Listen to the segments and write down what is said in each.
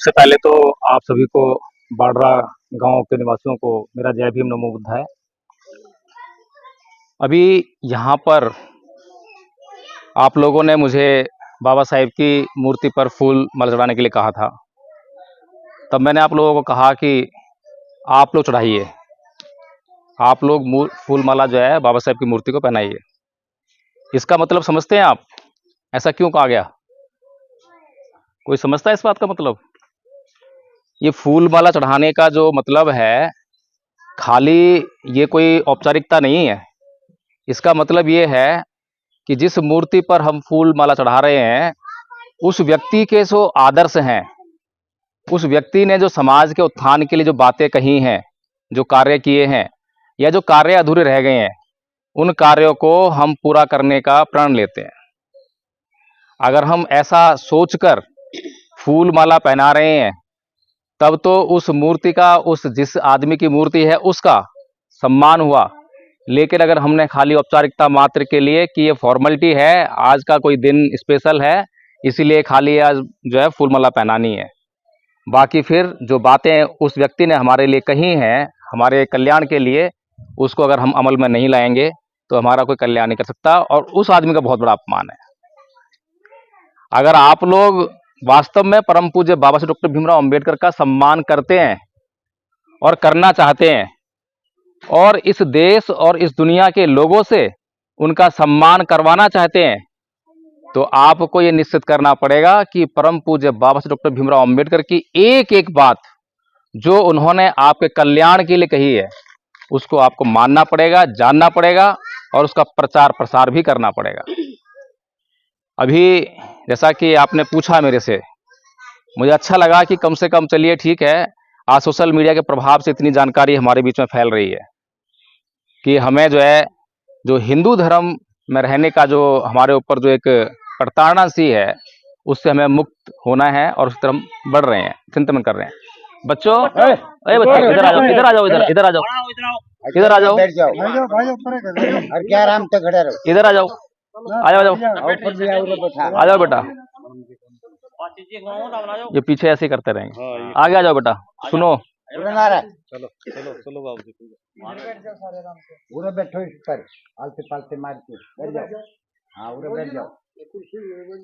सबसे पहले तो आप सभी को बाडरा गांव के निवासियों को मेरा जय भीम नमो बुद्धाय। अभी यहाँ पर आप लोगों ने मुझे बाबा साहेब की मूर्ति पर फूल माला चढ़ाने के लिए कहा था। तब मैंने आप लोगों को कहा कि आप लोग चढ़ाइए, आप लोग फूल माला जो है बाबा साहेब की मूर्ति को पहनाइए। इसका मतलब समझते हैं आप? ऐसा क्यों कहा गया? कोई समझता है इस बात का मतलब? ये फूल माला चढ़ाने का जो मतलब है, खाली ये कोई औपचारिकता नहीं है। इसका मतलब ये है कि जिस मूर्ति पर हम फूल माला चढ़ा रहे हैं, उस व्यक्ति के जो आदर्श हैं, उस व्यक्ति ने जो समाज के उत्थान के लिए जो बातें कही हैं, जो कार्य किए हैं, या जो कार्य अधूरे रह गए हैं, उन कार्यों को हम पूरा करने का प्रण लेते हैं। अगर हम ऐसा सोचकर फूल माला पहना रहे हैं, तब तो उस मूर्ति का, उस जिस आदमी की मूर्ति है उसका सम्मान हुआ। लेकिन अगर हमने खाली औपचारिकता मात्र के लिए कि ये फॉर्मेलिटी है, आज का कोई दिन स्पेशल है, इसीलिए खाली आज जो है फूल माला पहनानी है, बाकी फिर जो बातें उस व्यक्ति ने हमारे लिए कही हैं, हमारे कल्याण के लिए, उसको अगर हम अमल में नहीं लाएंगे तो हमारा कोई कल्याण नहीं कर सकता, और उस आदमी का बहुत बड़ा अपमान है। अगर आप लोग वास्तव में परम पूज्य बाबा साहेब डॉक्टर भीमराव अंबेडकर का सम्मान करते हैं और करना चाहते हैं, और इस देश और इस दुनिया के लोगों से उनका सम्मान करवाना चाहते हैं, तो आपको ये निश्चित करना पड़ेगा कि परम पूज्य बाबा साहेब डॉक्टर भीमराव अंबेडकर की एक एक बात जो उन्होंने आपके कल्याण के लिए कही है, उसको आपको मानना पड़ेगा, जानना पड़ेगा, और उसका प्रचार प्रसार भी करना पड़ेगा। अभी जैसा कि आपने पूछा मेरे से, मुझे अच्छा लगा कि कम से कम, चलिए ठीक है, आज सोशल मीडिया के प्रभाव से इतनी जानकारी हमारे बीच में फैल रही है कि हमें जो है, जो हिंदू धर्म में रहने का जो हमारे ऊपर जो एक प्रताड़ना सी है, उससे हमें मुक्त होना है, और उस तरफ बढ़ रहे हैं, चिंतन कर रहे हैं। बच्चों, अरे बच्चों, इधर आ जाओ, इधर आ जाओ, इधर आ जाओ, इधर आ जाओ, बैठ जाओ और क्या आराम से खड़े रहो। इधर आ जाओ, आ जाओ, आ जाओ बेटा। ये पीछे ऐसे ही करते रहेंगे, आगे आ जाओ बेटा। सुनो, चलो चलो चलो बाबू जी, पूरा बैठो इस पर, आलते पालते मार के बैठ जाओ। हाँ, पूरा बैठ जाओ,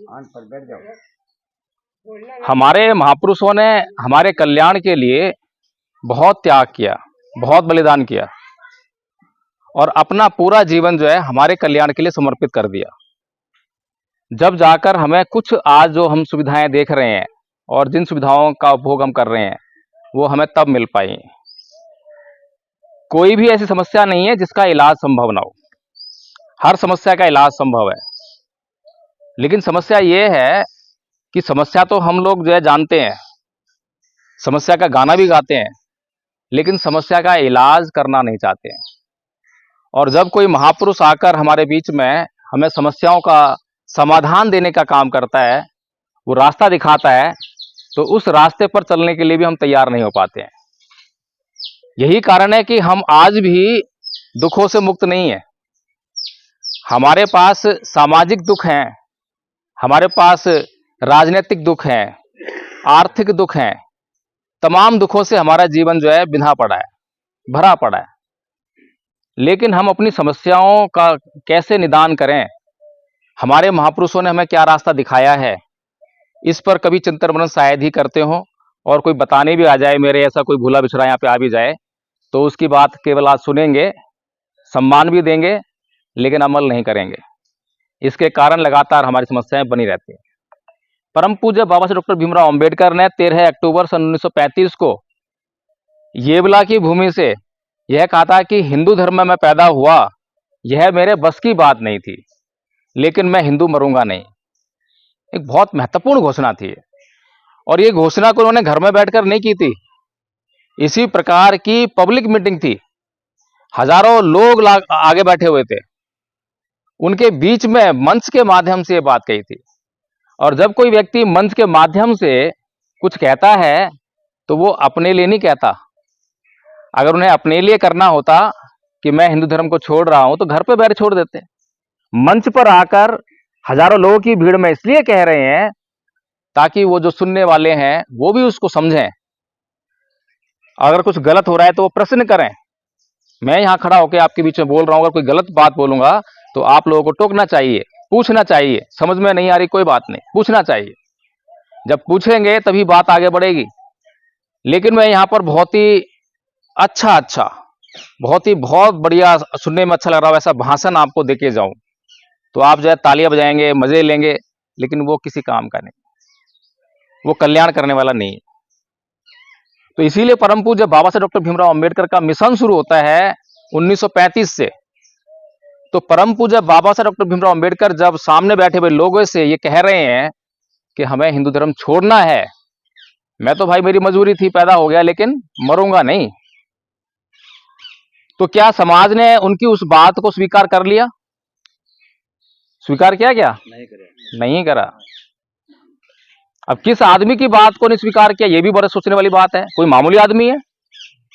आन पर बैठ जाओ। हमारे महापुरुषों ने हमारे कल्याण के लिए बहुत त्याग किया, बहुत बलिदान किया, और अपना पूरा जीवन जो है हमारे कल्याण के लिए समर्पित कर दिया। जब जाकर हमें कुछ आज जो हम सुविधाएं देख रहे हैं, और जिन सुविधाओं का उपभोग हम कर रहे हैं, वो हमें तब मिल पाई। कोई भी ऐसी समस्या नहीं है जिसका इलाज संभव ना हो, हर समस्या का इलाज संभव है। लेकिन समस्या ये है कि समस्या तो हम लोग जो है जानते हैं, समस्या का गाना भी गाते हैं, लेकिन समस्या का इलाज करना नहीं चाहते हैं। और जब कोई महापुरुष आकर हमारे बीच में हमें समस्याओं का समाधान देने का काम करता है, वो रास्ता दिखाता है, तो उस रास्ते पर चलने के लिए भी हम तैयार नहीं हो पाते हैं। यही कारण है कि हम आज भी दुखों से मुक्त नहीं है। हमारे पास सामाजिक दुख हैं, हमारे पास राजनीतिक दुख हैं, आर्थिक दुख हैं, तमाम दुखों से हमारा जीवन जो है बिंधा पड़ा है, भरा पड़ा है। लेकिन हम अपनी समस्याओं का कैसे निदान करें, हमारे महापुरुषों ने हमें क्या रास्ता दिखाया है, इस पर कभी चिंतन मनन शायद ही करते हो। और कोई बताने भी आ जाए, मेरे ऐसा कोई भूला बिछड़ा यहाँ पे आ भी जाए, तो उसकी बात केवल आज सुनेंगे, सम्मान भी देंगे, लेकिन अमल नहीं करेंगे। इसके कारण लगातार हमारी समस्याएं बनी रहती हैं। परम पूज्य बाबा साहेब डॉक्टर भीमराव अंबेडकर ने 13 अक्टूबर सन 1935 को येवला की भूमि से यह कहा था कि हिंदू धर्म में मैं पैदा हुआ, यह मेरे बस की बात नहीं थी, लेकिन मैं हिंदू मरूंगा नहीं। एक बहुत महत्वपूर्ण घोषणा थी, और ये घोषणा को उन्होंने घर में बैठकर नहीं की थी, इसी प्रकार की पब्लिक मीटिंग थी, हजारों लोग आगे बैठे हुए थे, उनके बीच में मंच के माध्यम से ये बात कही थी। और जब कोई व्यक्ति मंच के माध्यम से कुछ कहता है, तो वो अपने लिए नहीं कहता। अगर उन्हें अपने लिए करना होता कि मैं हिंदू धर्म को छोड़ रहा हूं, तो घर पे बैठ छोड़ देते। मंच पर आकर हजारों लोगों की भीड़ में इसलिए कह रहे हैं ताकि वो जो सुनने वाले हैं वो भी उसको समझें। अगर कुछ गलत हो रहा है तो वो प्रश्न करें। मैं यहाँ खड़ा होकर आपके बीच में बोल रहा हूँ, अगर कोई गलत बात बोलूंगा तो आप लोगों को टोकना चाहिए, पूछना चाहिए। समझ में नहीं आ रही कोई बात नहीं, पूछना चाहिए। जब पूछेंगे तभी बात आगे बढ़ेगी। लेकिन मैं यहाँ पर बहुत ही अच्छा बहुत बढ़िया, सुनने में अच्छा लग रहा है वैसा भाषण आपको देके जाऊं तो आप जो है तालियां बजाएंगे, मजे लेंगे, लेकिन वो किसी काम का नहीं, वो कल्याण करने वाला नहीं। तो इसीलिए परम पूज्य बाबा साहब डॉक्टर भीमराव अंबेडकर का मिशन शुरू होता है 1935 से। तो परम पूज्य बाबा साहब डॉक्टर भीमराव अंबेडकर जब सामने बैठे हुए लोगों से ये कह रहे हैं कि हमें हिंदू धर्म छोड़ना है, मैं तो भाई मेरी मजबूरी थी, पैदा हो गया, लेकिन मरूंगा नहीं। तो क्या समाज ने उनकी उस बात को स्वीकार कर लिया? स्वीकार किया क्या? नहीं करा। अब किस आदमी की बात को नहीं स्वीकार किया, यह भी बड़े सोचने वाली बात है। कोई मामूली आदमी है?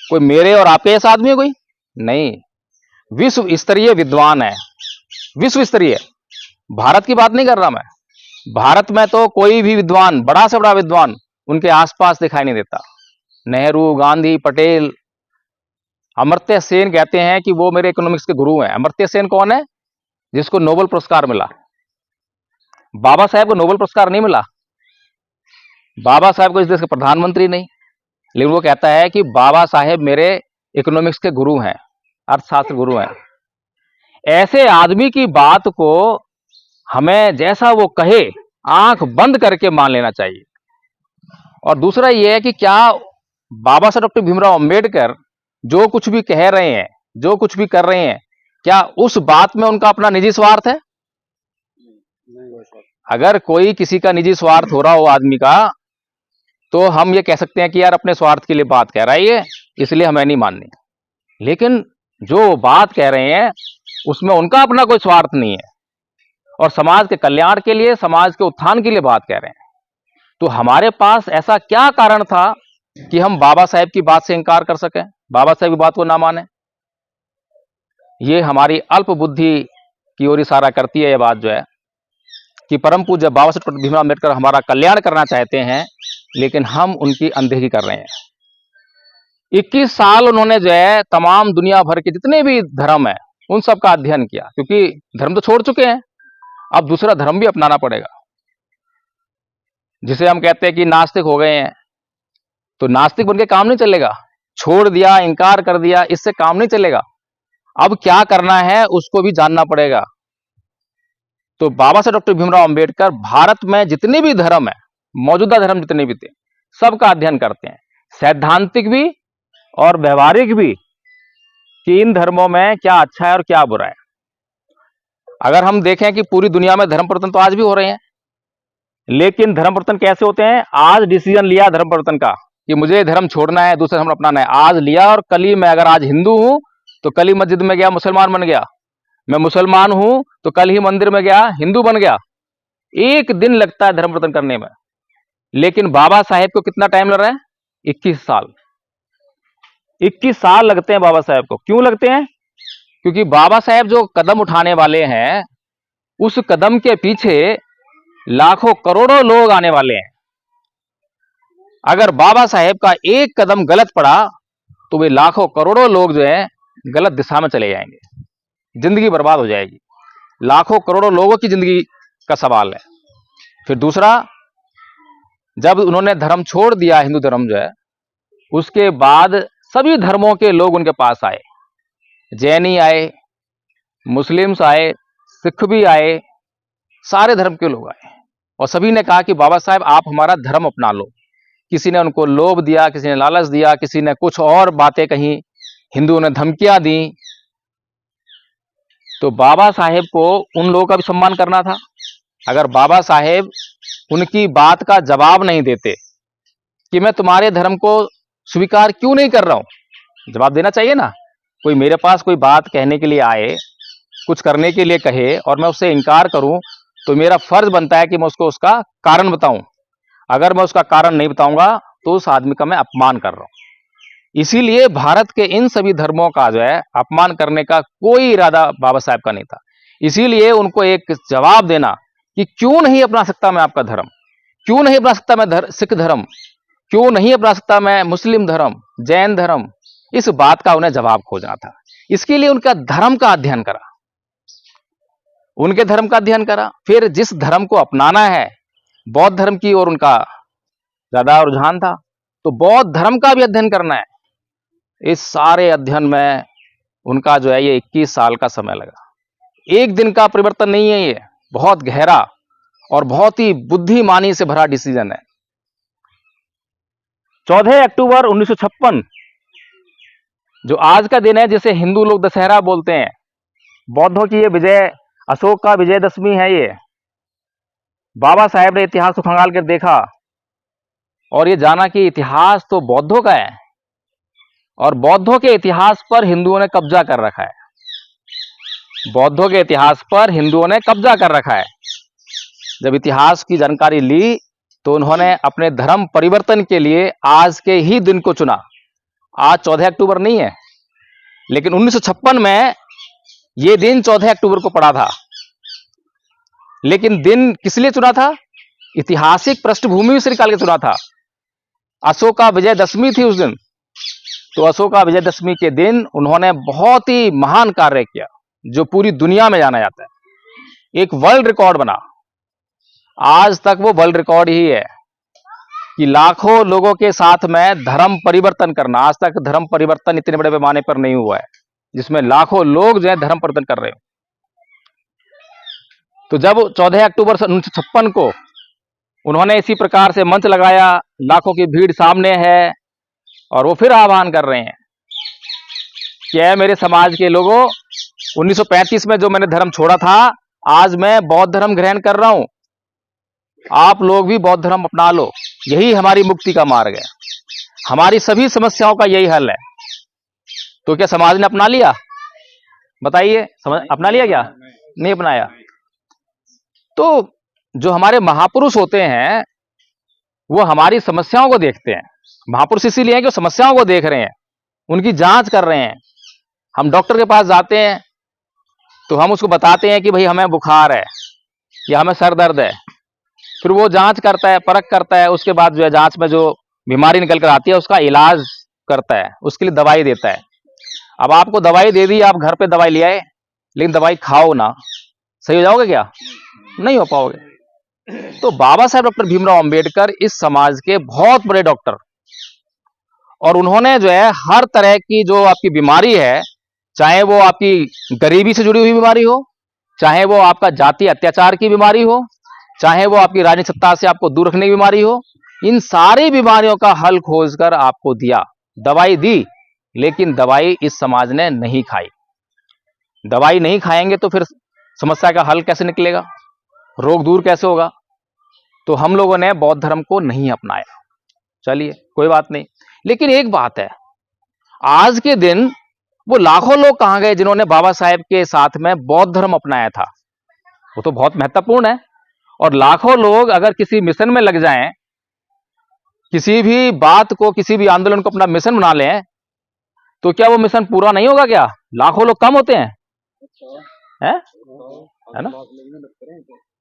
कोई मेरे और आपके ऐसा आदमी है कोई? नहीं, विश्व स्तरीय विद्वान है, विश्व स्तरीय। भारत की बात नहीं कर रहा मैं। भारत में तो कोई भी विद्वान, बड़ा से बड़ा विद्वान उनके आसपास दिखाई नहीं देता। नेहरू, गांधी, पटेल, अमर्त्य सेन कहते हैं कि वो मेरे इकोनॉमिक्स के गुरु हैं। अमर्त्य सेन कौन है? जिसको नोबेल पुरस्कार मिला। बाबा साहेब को नोबेल पुरस्कार नहीं मिला। बाबा साहेब को इस देश के प्रधानमंत्री नहीं, लेकिन वो कहता है कि बाबा साहेब मेरे इकोनॉमिक्स के गुरु हैं, अर्थशास्त्र गुरु हैं। ऐसे आदमी की बात को हमें जैसा वो कहे आंख बंद करके मान लेना चाहिए। और दूसरा ये है कि क्या बाबा साहब डॉक्टर भीमराव अंबेडकर जो कुछ भी कह रहे हैं, जो कुछ भी कर रहे हैं, क्या उस बात में उनका अपना निजी स्वार्थ है? अगर कोई किसी का निजी स्वार्थ हो रहा हो आदमी का, तो हम ये कह सकते हैं कि यार अपने स्वार्थ के लिए बात कह रहा है ये, इसलिए हमें नहीं माननी। लेकिन जो बात कह रहे हैं उसमें उनका अपना कोई स्वार्थ नहीं है और समाज के कल्याण के लिए, समाज के उत्थान के लिए बात कह रहे हैं। तो हमारे पास ऐसा क्या कारण था कि हम बाबा साहेब की बात से इनकार कर सकें, बाबा साहेब की बात को ना माने? ये हमारी अल्प बुद्धि की ओर इशारा करती है ये बात जो है कि परम पूज्य बाबा साहेब भीमराव अम्बेडकर हमारा कल्याण करना चाहते हैं, लेकिन हम उनकी अनदेखी कर रहे हैं। 21 साल उन्होंने जो है तमाम दुनिया भर के जितने भी धर्म है उन सब का अध्ययन किया, क्योंकि धर्म तो छोड़ चुके हैं, अब दूसरा धर्म भी अपनाना पड़ेगा। जिसे हम कहते हैं कि नास्तिक हो गए हैं, तो नास्तिक बनके काम नहीं चलेगा। छोड़ दिया, इनकार कर दिया, इससे काम नहीं चलेगा। अब क्या करना है उसको भी जानना पड़ेगा। तो बाबा साहब डॉक्टर भीमराव अंबेडकर भारत में जितने भी धर्म है, मौजूदा धर्म जितने भी थे, सबका अध्ययन करते हैं, सैद्धांतिक भी और व्यवहारिक भी, कि इन धर्मों में क्या अच्छा है और क्या बुरा है। अगर हम देखें कि पूरी दुनिया में धर्म परिवर्तन तो आज भी हो रहे हैं, लेकिन धर्म परिवर्तन कैसे होते हैं? आज डिसीजन लिया धर्म परिवर्तन का कि मुझे धर्म छोड़ना है, दूसरा धर्म अपनाना है, आज लिया, और कल ही मैं अगर आज हिंदू हूं तो कल ही मस्जिद में गया मुसलमान बन गया, मैं मुसलमान हूं तो कल ही मंदिर में गया हिंदू बन गया। एक दिन लगता है धर्म परिवर्तन करने में, लेकिन बाबा साहेब को कितना टाइम लग रहा है? 21 साल। 21 साल लगते हैं बाबा साहेब को। क्यों लगते हैं? क्योंकि बाबा साहेब जो कदम उठाने वाले हैं, उस कदम के पीछे लाखों करोड़ों लोग आने वाले हैं। अगर बाबा साहेब का एक कदम गलत पड़ा तो वे लाखों करोड़ों लोग जो है गलत दिशा में चले जाएंगे, जिंदगी बर्बाद हो जाएगी। लाखों करोड़ों लोगों की जिंदगी का सवाल है। फिर दूसरा, जब उन्होंने धर्म छोड़ दिया, हिंदू धर्म जो है, उसके बाद सभी धर्मों के लोग उनके पास आए। जैनी आए, मुस्लिम्स आए, सिख भी आए, सारे धर्म के लोग आए, और सभी ने कहा कि बाबा साहेब आप हमारा धर्म अपना लो। किसी ने उनको लोभ दिया, किसी ने लालच दिया, किसी ने कुछ और बातें कही, हिंदुओं ने धमकियां दी। तो बाबा साहेब को उन लोगों का भी सम्मान करना था। अगर बाबा साहेब उनकी बात का जवाब नहीं देते कि मैं तुम्हारे धर्म को स्वीकार क्यों नहीं कर रहा हूं, जवाब देना चाहिए ना। कोई मेरे पास कोई बात कहने के लिए आए, कुछ करने के लिए कहे, और मैं उससे इनकार करूं, तो मेरा फर्ज बनता है कि मैं उसको उसका कारण बताऊं। अगर मैं उसका कारण नहीं बताऊंगा तो उस आदमी का मैं अपमान कर रहा हूं। इसीलिए भारत के इन सभी धर्मों का जो है अपमान करने का कोई इरादा बाबा साहेब का नहीं था। इसीलिए उनको एक जवाब देना कि क्यों नहीं अपना सकता मैं आपका धर्म, क्यों नहीं अपना सकता मैं सिख धर्म, क्यों नहीं अपना सकता मैं मुस्लिम धर्म, जैन धर्म? इस बात का उन्हें जवाब खोजना था। इसके लिए उनका धर्म का अध्ययन करा, उनके धर्म का अध्ययन करा। फिर जिस धर्म को अपनाना है, बौद्ध धर्म की ओर उनका ज्यादा रुझान था, तो बौद्ध धर्म का भी अध्ययन करना है। इस सारे अध्ययन में उनका जो है ये 21 साल का समय लगा। एक दिन का परिवर्तन नहीं है, ये बहुत गहरा और बहुत ही बुद्धिमानी से भरा डिसीजन है। 14 अक्टूबर 1956 जो आज का दिन है, जिसे हिंदू लोग दशहरा बोलते हैं, बौद्धों की ये विजय, अशोक का विजयदशमी है ये। बाबा साहेब ने इतिहास को खंगाल कर देखा और ये जाना कि इतिहास तो बौद्धों का है और बौद्धों के इतिहास पर हिंदुओं ने कब्जा कर रखा है। बौद्धों के इतिहास पर हिंदुओं ने कब्जा कर रखा है। जब इतिहास की जानकारी ली तो उन्होंने अपने धर्म परिवर्तन के लिए आज के ही दिन को चुना। आज 14 अक्टूबर नहीं है, लेकिन 1956 में यह दिन 14 अक्टूबर को पड़ा था। लेकिन दिन किस लिए चुना था? ऐतिहासिक पृष्ठभूमि से निकाल के चुना था। अशोक का विजयदशमी थी उस दिन, तो अशोक का विजयदशमी के दिन उन्होंने बहुत ही महान कार्य किया जो पूरी दुनिया में जाना जाता है। एक वर्ल्ड रिकॉर्ड बना। आज तक वो वर्ल्ड रिकॉर्ड ही है कि लाखों लोगों के साथ में धर्म परिवर्तन करना। आज तक धर्म परिवर्तन इतने बड़े पैमाने पर नहीं हुआ है जिसमें लाखों लोग जो है धर्म परिवर्तन कर रहे हो। तो जब 14 अक्टूबर 1956 को उन्होंने इसी प्रकार से मंच लगाया, लाखों की भीड़ सामने है और वो फिर आह्वान कर रहे हैं कि ऐ मेरे समाज के लोगों, 1935 में जो मैंने धर्म छोड़ा था, आज मैं बौद्ध धर्म ग्रहण कर रहा हूं। आप लोग भी बौद्ध धर्म अपना लो, यही हमारी मुक्ति का मार्ग है, हमारी सभी समस्याओं का यही हल है। तो क्या समाज ने अपना लिया? बताइए, अपना लिया क्या? नहीं अपनाया। तो जो हमारे महापुरुष होते हैं वो हमारी समस्याओं को देखते हैं। महापुरुष इसीलिए हैं कि वो समस्याओं को देख रहे हैं, उनकी जांच कर रहे हैं। हम डॉक्टर के पास जाते हैं तो हम उसको बताते हैं कि भाई हमें बुखार है या हमें सर दर्द है, फिर वो जांच करता है, परख करता है, उसके बाद जो है जांच में जो बीमारी निकल कर आती है उसका इलाज करता है, उसके लिए दवाई देता है। अब आपको दवाई दे दी, आप घर पे दवाई ले आए, लेकिन दवाई खाओ ना, सही हो जाओगे क्या? नहीं हो पाओगे। तो बाबा साहेब डॉक्टर भीमराव अंबेडकर इस समाज के बहुत बड़े डॉक्टर, और उन्होंने जो है हर तरह की जो आपकी बीमारी है, चाहे वो आपकी गरीबी से जुड़ी हुई बीमारी हो, चाहे वो आपका जातीय अत्याचार की बीमारी हो, चाहे वो आपकी राजनीतिक सत्ता से आपको दूर रखने की बीमारी हो, इन सारी बीमारियों का हल खोजकर आपको दिया। दवाई दी, लेकिन दवाई इस समाज ने नहीं खाई। दवाई नहीं खाएंगे तो फिर समस्या का हल कैसे निकलेगा, रोग दूर कैसे होगा? तो हम लोगों ने बौद्ध धर्म को नहीं अपनाया। चलिए कोई बात नहीं, लेकिन एक बात है, आज के दिन वो लाखों लोग कहां गए जिन्होंने बाबा साहेब के साथ में बौद्ध धर्म अपनाया था? वो तो बहुत महत्वपूर्ण है। और लाखों लोग अगर किसी मिशन में लग जाएं, किसी भी बात को, किसी भी आंदोलन को अपना मिशन बना लें, तो क्या वो मिशन पूरा नहीं होगा? क्या लाखों लोग कम होते हैं? है ना?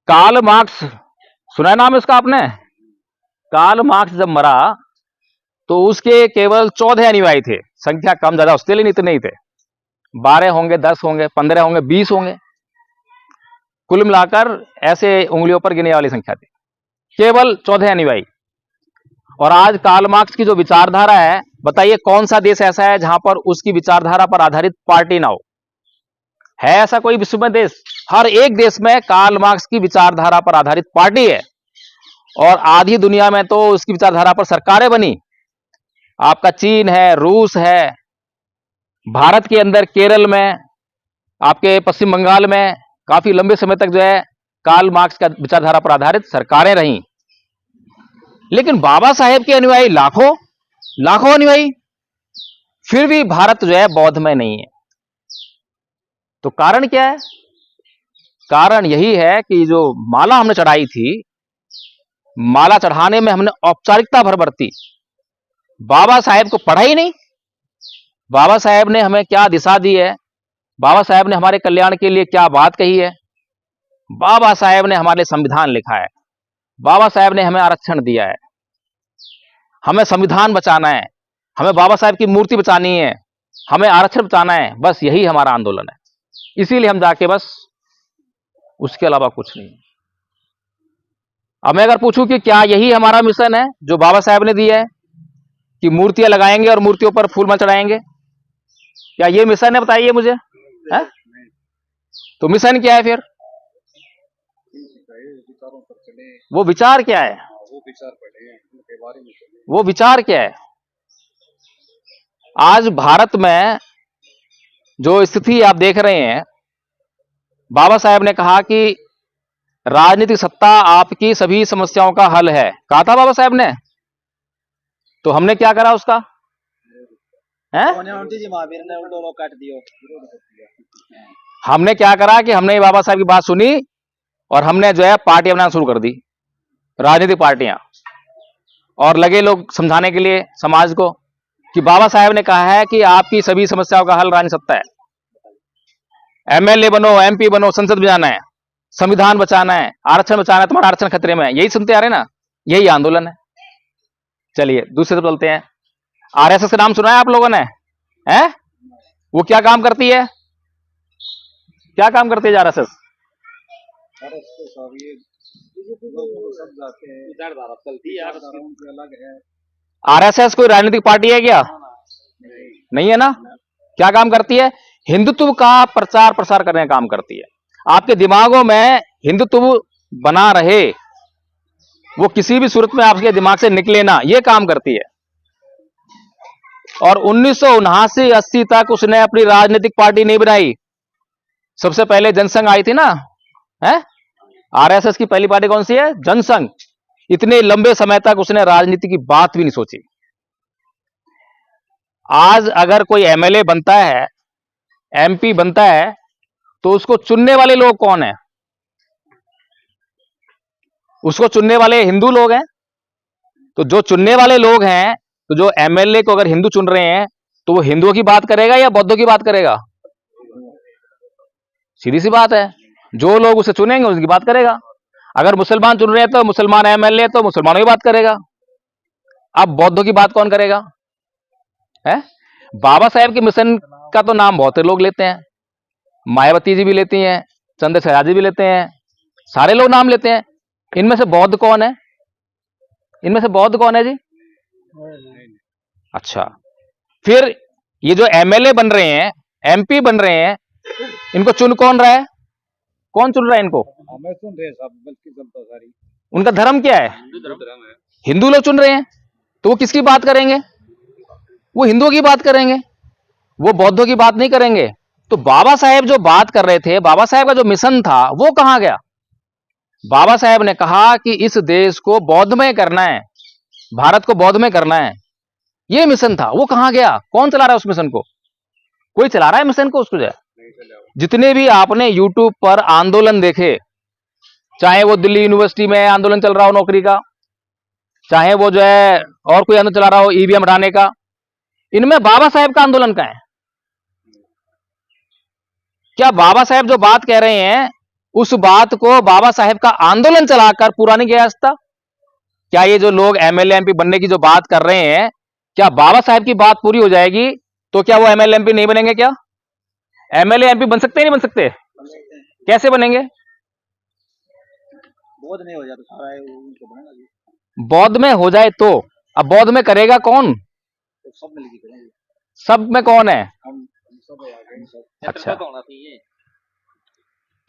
कार्ल मार्क्स, सुना है नाम इसका आपने? कार्ल मार्क्स जब मरा तो उसके केवल 14 अनुयायी थे। संख्या कम ज्यादा उसके लिए इतने ही थे, 12 होंगे, 10 होंगे, 15 होंगे, 20 होंगे, कुल मिलाकर ऐसे उंगलियों पर गिने वाली संख्या थी, केवल 14 अनुयायी। और आज कार्ल मार्क्स की जो विचारधारा है, बताइए कौन सा देश ऐसा है जहां पर उसकी विचारधारा पर आधारित पार्टी ना हो? है ऐसा कोई विश्व में देश? हर एक देश में कार्ल मार्क्स की विचारधारा पर आधारित पार्टी है, और आधी दुनिया में तो उसकी विचारधारा पर सरकारें बनी। आपका चीन है, रूस है, भारत के अंदर केरल में, आपके पश्चिम बंगाल में काफी लंबे समय तक जो है कार्ल मार्क्स का विचारधारा पर आधारित सरकारें रहीं। लेकिन बाबा साहेब के अनुयायी लाखों लाखों अनुयायी, फिर भी भारत जो है बौद्ध में नहीं है। तो कारण क्या है? कारण यही है कि जो माला हमने चढ़ाई थी, माला चढ़ाने में हमने औपचारिकता भर बरती, बाबा साहेब को पढ़ा ही नहीं। बाबा साहेब ने हमें क्या दिशा दी है, बाबा साहेब ने हमारे कल्याण के लिए क्या बात कही है, बाबा साहेब ने हमारे संविधान लिखा है, बाबा साहेब ने हमें आरक्षण दिया है, हमें संविधान बचाना है, हमें बाबा साहेब की मूर्ति बचानी है, हमें आरक्षण बचाना है, बस यही हमारा आंदोलन है। इसीलिए हम जाके बस, उसके अलावा कुछ नहीं। अब मैं अगर पूछूं कि क्या यही हमारा मिशन है जो बाबा साहेब ने दिया है कि मूर्तियां लगाएंगे और मूर्तियों पर फूल चढ़ाएंगे, क्या ये मिशन है? बताइए मुझे, है? तो मिशन क्या है फिर? वो विचार क्या है? वो विचार क्या है? आज भारत में जो स्थिति आप देख रहे हैं, बाबा साहेब ने कहा कि राजनीतिक सत्ता आपकी सभी समस्याओं का हल है, कहा था बाबा साहेब ने। तो हमने क्या करा उसका? है? हमने क्या करा कि हमने बाबा साहब की बात सुनी और हमने जो है पार्टियां बनाना शुरू कर दी, राजनीतिक पार्टियां, और लगे लोग समझाने के लिए समाज को कि बाबा साहेब ने कहा है कि आपकी सभी समस्याओं का हल राजनीतिक सत्ता है। एमएलए बनो, एमपी बनो, संसद में जाना है, संविधान बचाना है, आरक्षण बचाना है, तुम्हारा आरक्षण खतरे में है, यही सुनते आ रहे ना, यही आंदोलन है। चलिए दूसरे तरफ चलते हैं। आरएसएस का नाम सुना है आप लोगों ने? हैं? वो क्या काम करती है? क्या काम करती है आरएसएस? आरएसएस कोई राजनीतिक पार्टी है क्या? नहीं है ना। क्या काम करती है? हिंदुत्व का प्रचार प्रसार करने का काम करती है। आपके दिमागों में हिंदुत्व बना रहे, वो किसी भी सूरत में आपके दिमाग से निकले ना, ये काम करती है। और 1979-80 तक उसने अपनी राजनीतिक पार्टी नहीं बनाई। सबसे पहले जनसंघ आई थी ना, है? आरएसएस की पहली पार्टी कौन सी है? जनसंघ। इतने लंबे समय तक उसने राजनीति की बात भी नहीं सोची। आज अगर कोई एमएलए बनता है, एमपी बनता है, तो उसको चुनने वाले लोग कौन है? उसको चुनने वाले हिंदू लोग हैं। तो जो चुनने वाले लोग हैं, तो जो एमएलए को अगर हिंदू चुन रहे हैं, तो वो हिंदुओं की बात करेगा या बौद्धों की बात करेगा? सीधी सी बात है, जो लोग उसे चुनेंगे उसकी बात करेगा। अगर मुसलमान चुन रहे हैं तो मुसलमान एमएलए, तो मुसलमानों की बात करेगा। अब बौद्धों की बात कौन करेगा? है? बाबा साहेब के मिशन का तो नाम बहुत लोग लेते हैं, मायावती जी भी लेती हैं, चंद्रशेखर जी भी लेते हैं, सारे लोग नाम लेते हैं। इनमें से बौद्ध कौन है? इनमें से बौद्ध कौन है जी? अच्छा, फिर ये जो एमएलए बन रहे हैं, एमपी बन रहे हैं, इनको चुन कौन रहा है? कौन चुन रहा है इनको? हमें सुन रहे सब, बल्कि जनता सारी। उनका धर्म क्या है? हिंदू लोग चुन रहे हैं, तो वो किसकी बात करेंगे? वो हिंदुओं की बात करेंगे, वो बौद्धों की बात नहीं करेंगे। तो बाबा साहेब जो बात कर रहे थे, बाबा साहेब का जो मिशन था, वो कहां गया? बाबा साहेब ने कहा कि इस देश को बौद्धमय करना है, भारत को बौद्धमय करना है, ये मिशन था। वो कहां गया? कौन चला रहा है उस मिशन को? कोई चला रहा है मिशन को? उसको जितने भी आपने यूट्यूब पर आंदोलन देखे, चाहे वो दिल्ली यूनिवर्सिटी में आंदोलन चल रहा हो नौकरी का, चाहे वो जो है और कोई आंदोलन चला रहा हो ईवीएम हटाने का, इनमें बाबा साहेब का आंदोलन का है क्या? बाबा साहेब जो बात कह रहे हैं, उस बात को बाबा साहेब का आंदोलन चलाकर पूरा नहीं किया जाता? क्या ये जो लोग एमएलए एमपी बनने की जो बात कर रहे हैं, क्या बाबा साहेब की बात पूरी हो जाएगी तो क्या वो एमएलए एमपी नहीं बनेंगे? क्या एमएलए एमपी बन सकते हैं? नहीं बन सकते? कैसे बनेंगे? बौद्ध नहीं हो जाता सारा उनको बनेगा। बौद्ध में हो जाए तो अब बौद्ध में करेगा कौन? तो सब मिलके करेंगे। सब में कौन है? हम सब आ गए। अच्छा,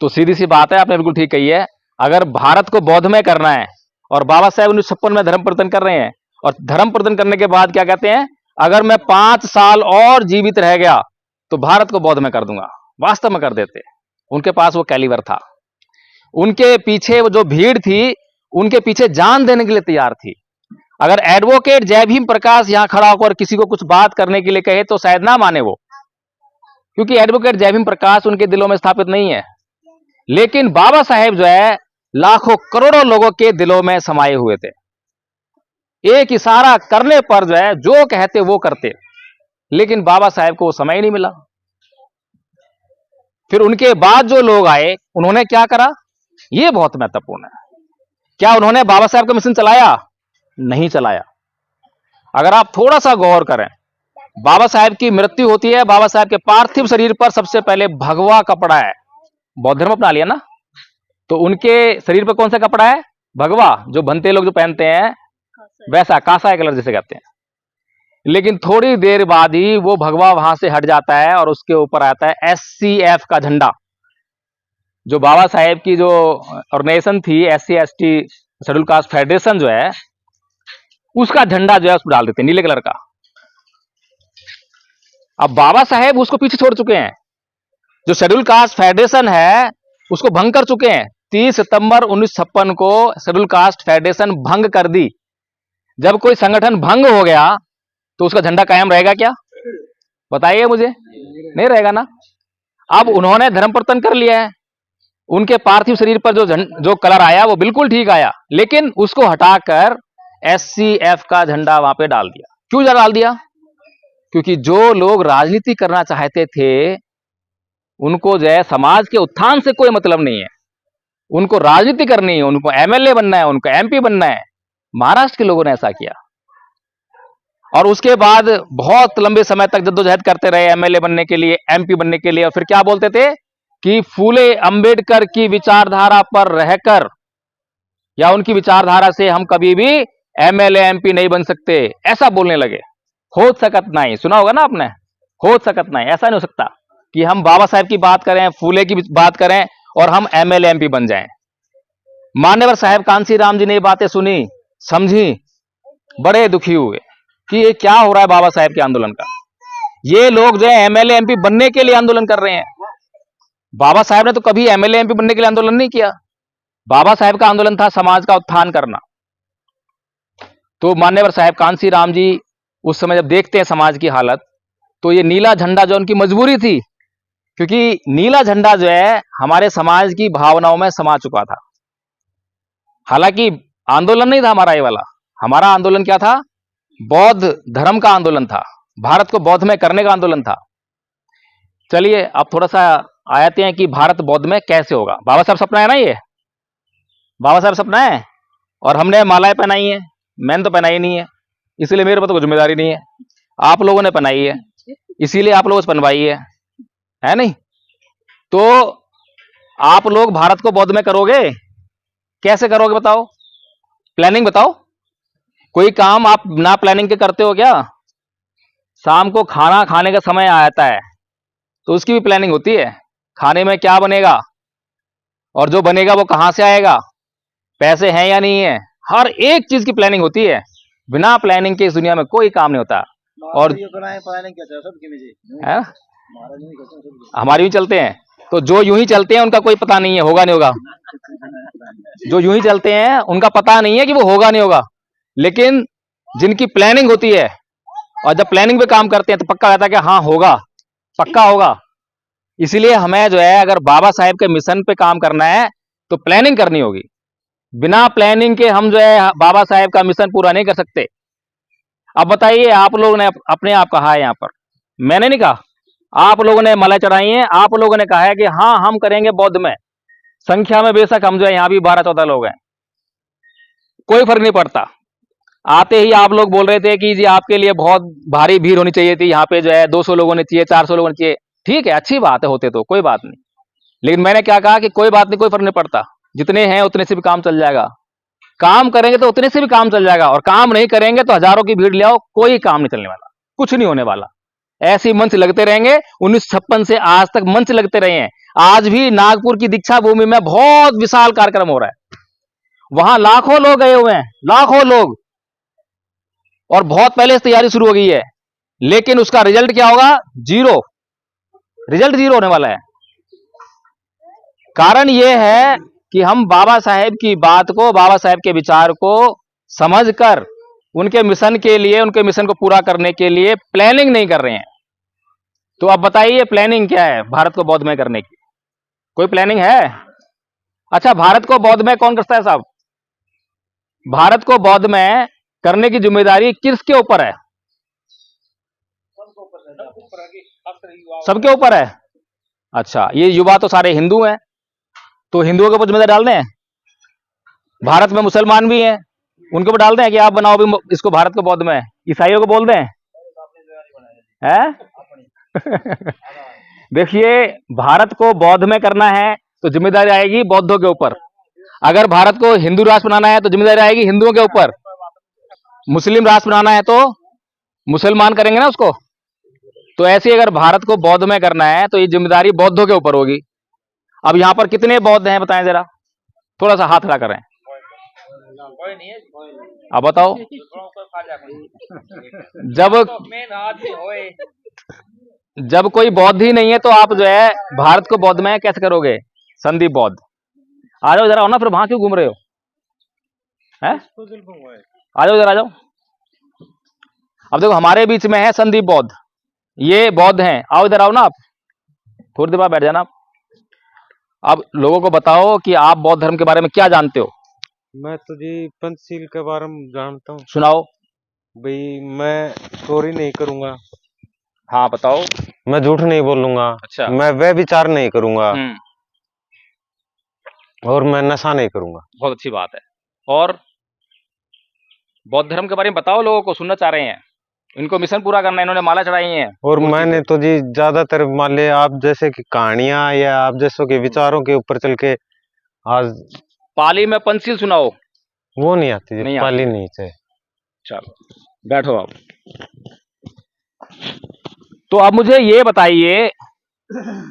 तो सीधी सी बात है, आपने बिल्कुल ठीक कही है। अगर भारत को बौद्धमय करना है, और बाबा साहेब 1956 में धर्म परिवर्तन कर रहे हैं, और धर्म परिवर्तन करने के बाद क्या कहते हैं? अगर मैं 5 साल और जीवित रह गया तो भारत को बौद्धमय कर दूंगा। वास्तव में कर देते। उनके पास वो कैलिबर था, उनके पीछे वो जो भीड़ थी, उनके पीछे जान देने के लिए तैयार थी। अगर एडवोकेट जय भीम प्रकाश यहां खड़ा होकर किसी को कुछ बात करने के लिए कहे तो शायद ना माने वो, क्योंकि एडवोकेट जय भीम प्रकाश उनके दिलों में स्थापित नहीं है। लेकिन बाबा साहेब जो है लाखों करोड़ों लोगों के दिलों में समाये हुए थे। एक इशारा करने पर जो है जो कहते वो करते। लेकिन बाबा साहेब को वो समय ही नहीं मिला। फिर उनके बाद जो लोग आए, उन्होंने क्या करा? ये बहुत महत्वपूर्ण है। क्या उन्होंने बाबा साहेब का मिशन चलाया? नहीं चलाया। अगर आप थोड़ा सा गौर करें, बाबा साहेब की मृत्यु होती है, बाबा साहेब के पार्थिव शरीर पर सबसे पहले भगवा कपड़ा है। बौद्ध धर्म अपना लिया ना, तो उनके शरीर पर कौन सा कपड़ा है? भगवा, जो बनते लोग जो पहनते हैं, वैसा कासा कलर जिसे कहते हैं। लेकिन थोड़ी देर बाद ही वो भगवा वहां से हट जाता है और उसके ऊपर आता है SCF का झंडा। जो बाबा साहेब की जो ऑर्गेनाइजेशन थी, SC ST schedule caste federation जो है, उसका झंडा जो है उसको डाल देते हैं, नीले कलर का। अब बाबा साहेब उसको पीछे छोड़ चुके हैं, जो शेड्यूल कास्ट फेडरेशन है उसको भंग कर चुके हैं। 30 सितंबर 1956 को शेड्यूल कास्ट फेडरेशन भंग कर दी। जब कोई संगठन भंग हो गया तो उसका झंडा कायम रहेगा क्या? बताइए मुझे, नहीं रहेगा ना। अब उन्होंने धर्म परिवर्तन कर लिया है, उनके पार्थिव शरीर पर जो कलर आया वो बिल्कुल ठीक आया, लेकिन उसको हटाकर SCF का झंडा वहां पे डाल दिया। क्यों डाल दिया? क्योंकि जो लोग राजनीति करना चाहते थे उनको जो है समाज के उत्थान से कोई मतलब नहीं है, उनको राजनीति करनी है, उनको MLA बनना है, उनको MP बनना है। महाराष्ट्र के लोगों ने ऐसा किया और उसके बाद बहुत लंबे समय तक जद्दोजहद करते रहे MLA बनने के लिए, MP बनने के लिए। और फिर क्या बोलते थे कि फूले अंबेडकर की विचारधारा पर रहकर या उनकी विचारधारा से हम कभी भी MLA MP नहीं बन सकते, ऐसा बोलने लगे। हो सकत नहीं, सुना होगा ना आपने, हो सकत नहीं, ऐसा नहीं हो सकता कि हम बाबा साहेब की बात करें, फूले की बात करें और हम MLA MP बन जाएं। मान्यवर साहेब कांसी राम जी ने ये बातें सुनी, समझी, बड़े दुखी हुए कि ये क्या हो रहा है बाबा साहेब के आंदोलन का। ये लोग जो है MLA MP बनने के लिए आंदोलन कर रहे हैं। बाबा साहेब ने तो कभी MLA MP बनने के लिए आंदोलन नहीं किया। बाबा साहेब का आंदोलन था समाज का उत्थान करना। तो मान्यवर साहेब कांसी राम जी उस समय जब देखते हैं समाज की हालत, तो ये नीला झंडा जो उनकी मजबूरी थी, क्योंकि नीला झंडा जो है हमारे समाज की भावनाओं में समा चुका था। हालांकि आंदोलन नहीं था हमारा ये वाला, हमारा आंदोलन क्या था? बौद्ध धर्म का आंदोलन था, भारत को बौद्ध में करने का आंदोलन था। चलिए अब थोड़ा सा आते हैं कि भारत बौद्ध में कैसे होगा। बाबा साहब सपना है ना, ये बाबा साहब सपना है और हमने मालाएं पहनाई है, मैंने तो पहनाई नहीं है, इसलिए मेरे पर तो कोई जिम्मेदारी नहीं है। आप लोगों ने पहनाई है, इसीलिए आप लोगों से पहनवाई है नहीं? तो आप लोग भारत को बौद्ध में करोगे, कैसे करोगे बताओ? प्लानिंग बताओ। कोई काम आप ना प्लानिंग के करते हो क्या? शाम को खाना खाने का समय आता है तो उसकी भी प्लानिंग होती है, खाने में क्या बनेगा और जो बनेगा वो कहां से आएगा, पैसे हैं या नहीं है, हर एक चीज की प्लानिंग होती है। बिना प्लानिंग के इस दुनिया में कोई काम नहीं होता। और हमारी भी चलते हैं, तो जो यूं ही चलते हैं उनका कोई पता नहीं है होगा नहीं होगा। जो यूं ही चलते हैं उनका पता नहीं है कि वो होगा नहीं होगा, लेकिन जिनकी प्लानिंग होती है और जब प्लानिंग पे काम करते हैं तो पक्का रहता है कि हाँ होगा, पक्का होगा। इसीलिए हमें जो है अगर बाबा साहेब के मिशन पे काम करना है तो प्लानिंग करनी होगी। बिना प्लानिंग के हम जो है बाबा साहेब का मिशन पूरा नहीं कर सकते। अब बताइए, आप लोगों ने अपने आप कहा है, यहां पर मैंने नहीं कहा, आप लोगों ने माला चढ़ाई है, आप लोगों ने कहा है कि हाँ हम करेंगे बौद्ध में। संख्या में बेशक हम जो है यहां भी 12-14 लोग हैं, कोई फर्क नहीं पड़ता। आते ही आप लोग बोल रहे थे कि जी आपके लिए बहुत भारी भीड़ होनी चाहिए थी, यहाँ पे जो है 200 लोग होने चाहिए, 400 लोग होने चाहिए। ठीक है, अच्छी बात है, होते तो कोई बात नहीं, लेकिन मैंने क्या कहा कि कोई बात नहीं, कोई फर्क नहीं पड़ता, जितने हैं उतने से भी काम चल जाएगा। काम करेंगे तो उतने से भी काम चल जाएगा, और काम नहीं करेंगे तो हजारों की भीड़ ले आओ, कोई काम नहीं चलने वाला, कुछ नहीं होने वाला। ऐसे ही मंच लगते रहेंगे, 1956 से आज तक मंच लगते रहे हैं। आज भी नागपुर की दीक्षा भूमि में बहुत विशाल कार्यक्रम हो रहा है, वहां लाखों लोग गए हुए हैं, लाखों लोग, और बहुत पहले से तैयारी शुरू हो गई है, लेकिन उसका रिजल्ट क्या होगा? जीरो, रिजल्ट जीरो होने वाला है। कारण यह है कि हम बाबा साहेब की बात को, बाबा साहेब के विचार को समझकर उनके मिशन के लिए, उनके मिशन को पूरा करने के लिए प्लानिंग नहीं कर रहे हैं। तो अब बताइए प्लानिंग क्या है भारत को बौद्ध में करने की? कोई प्लानिंग है? अच्छा, भारत को बौद्ध में कौन करता है साहब? भारत को बौद्ध में करने की जिम्मेदारी किसके ऊपर है? सबके ऊपर है। अच्छा, ये युवा तो सारे हिंदू हैं, तो हिंदुओं के ऊपर जिम्मेदारी डाल दें? भारत में मुसलमान भी हैं, उनको भी डाल दें कि आप बनाओ भी इसको भारत को बौद्ध में, ईसाइयों को बोल दें हैं? देखिए, भारत को बौद्ध में करना है तो जिम्मेदारी आएगी बौद्धों के ऊपर। अगर भारत को हिंदू राष्ट्र बनाना है तो जिम्मेदारी आएगी हिंदुओं के ऊपर। मुस्लिम राष्ट्र बनाना है तो मुसलमान करेंगे ना उसको। तो ऐसे ही अगर भारत को बौद्ध में करना है तो ये जिम्मेदारी बौद्धों के ऊपर होगी। अब यहां पर कितने बौद्ध हैं बताएं जरा, थोड़ा सा हाथ खड़ा करें। अब बताओ, जब कोई बौद्ध ही नहीं है तो आप जो है भारत को बौद्ध में कैसे करोगे? संदीप बौद्ध, आ जाओ जरा, हो ना, फिर वहां क्यों घूम रहे हो? हैं? आ जाओ जरा, आ जाओ। अब देखो हमारे बीच में है संदीप बौद्ध, ये बौद्ध हैं, आओ इधर आओ ना, आप थोड़ी देर बाद बैठ जाना आप। अब लोगों को बताओ कि आप बौद्ध धर्म के बारे में क्या जानते हो। मैं तो जी पंचशील के बारे में जानता हूँ। सुनाओ भाई, मैं चोरी नहीं करूंगा। हाँ बताओ। मैं झूठ नहीं बोलूंगा। अच्छा। मैं व्यभिचार नहीं करूंगा। हम्म, और मैं नशा नहीं करूंगा। बहुत अच्छी बात है। और बौद्ध धर्म के बारे में बताओ, लोगों को सुनना चाह रहे हैं, इनको मिशन पूरा करना है, इन्होंने माला चढ़ाई है। और मैंने तो जी ज्यादातर मान लिया आप जैसे कि कहानियां या आप जैसों के विचारों के ऊपर चल के आज पाली में पंचशील सुनाओ। वो नहीं आती जी, नहीं आती। पाली नहीं चाहिए। चलो बैठो आप। तो अब मुझे ये बताइए,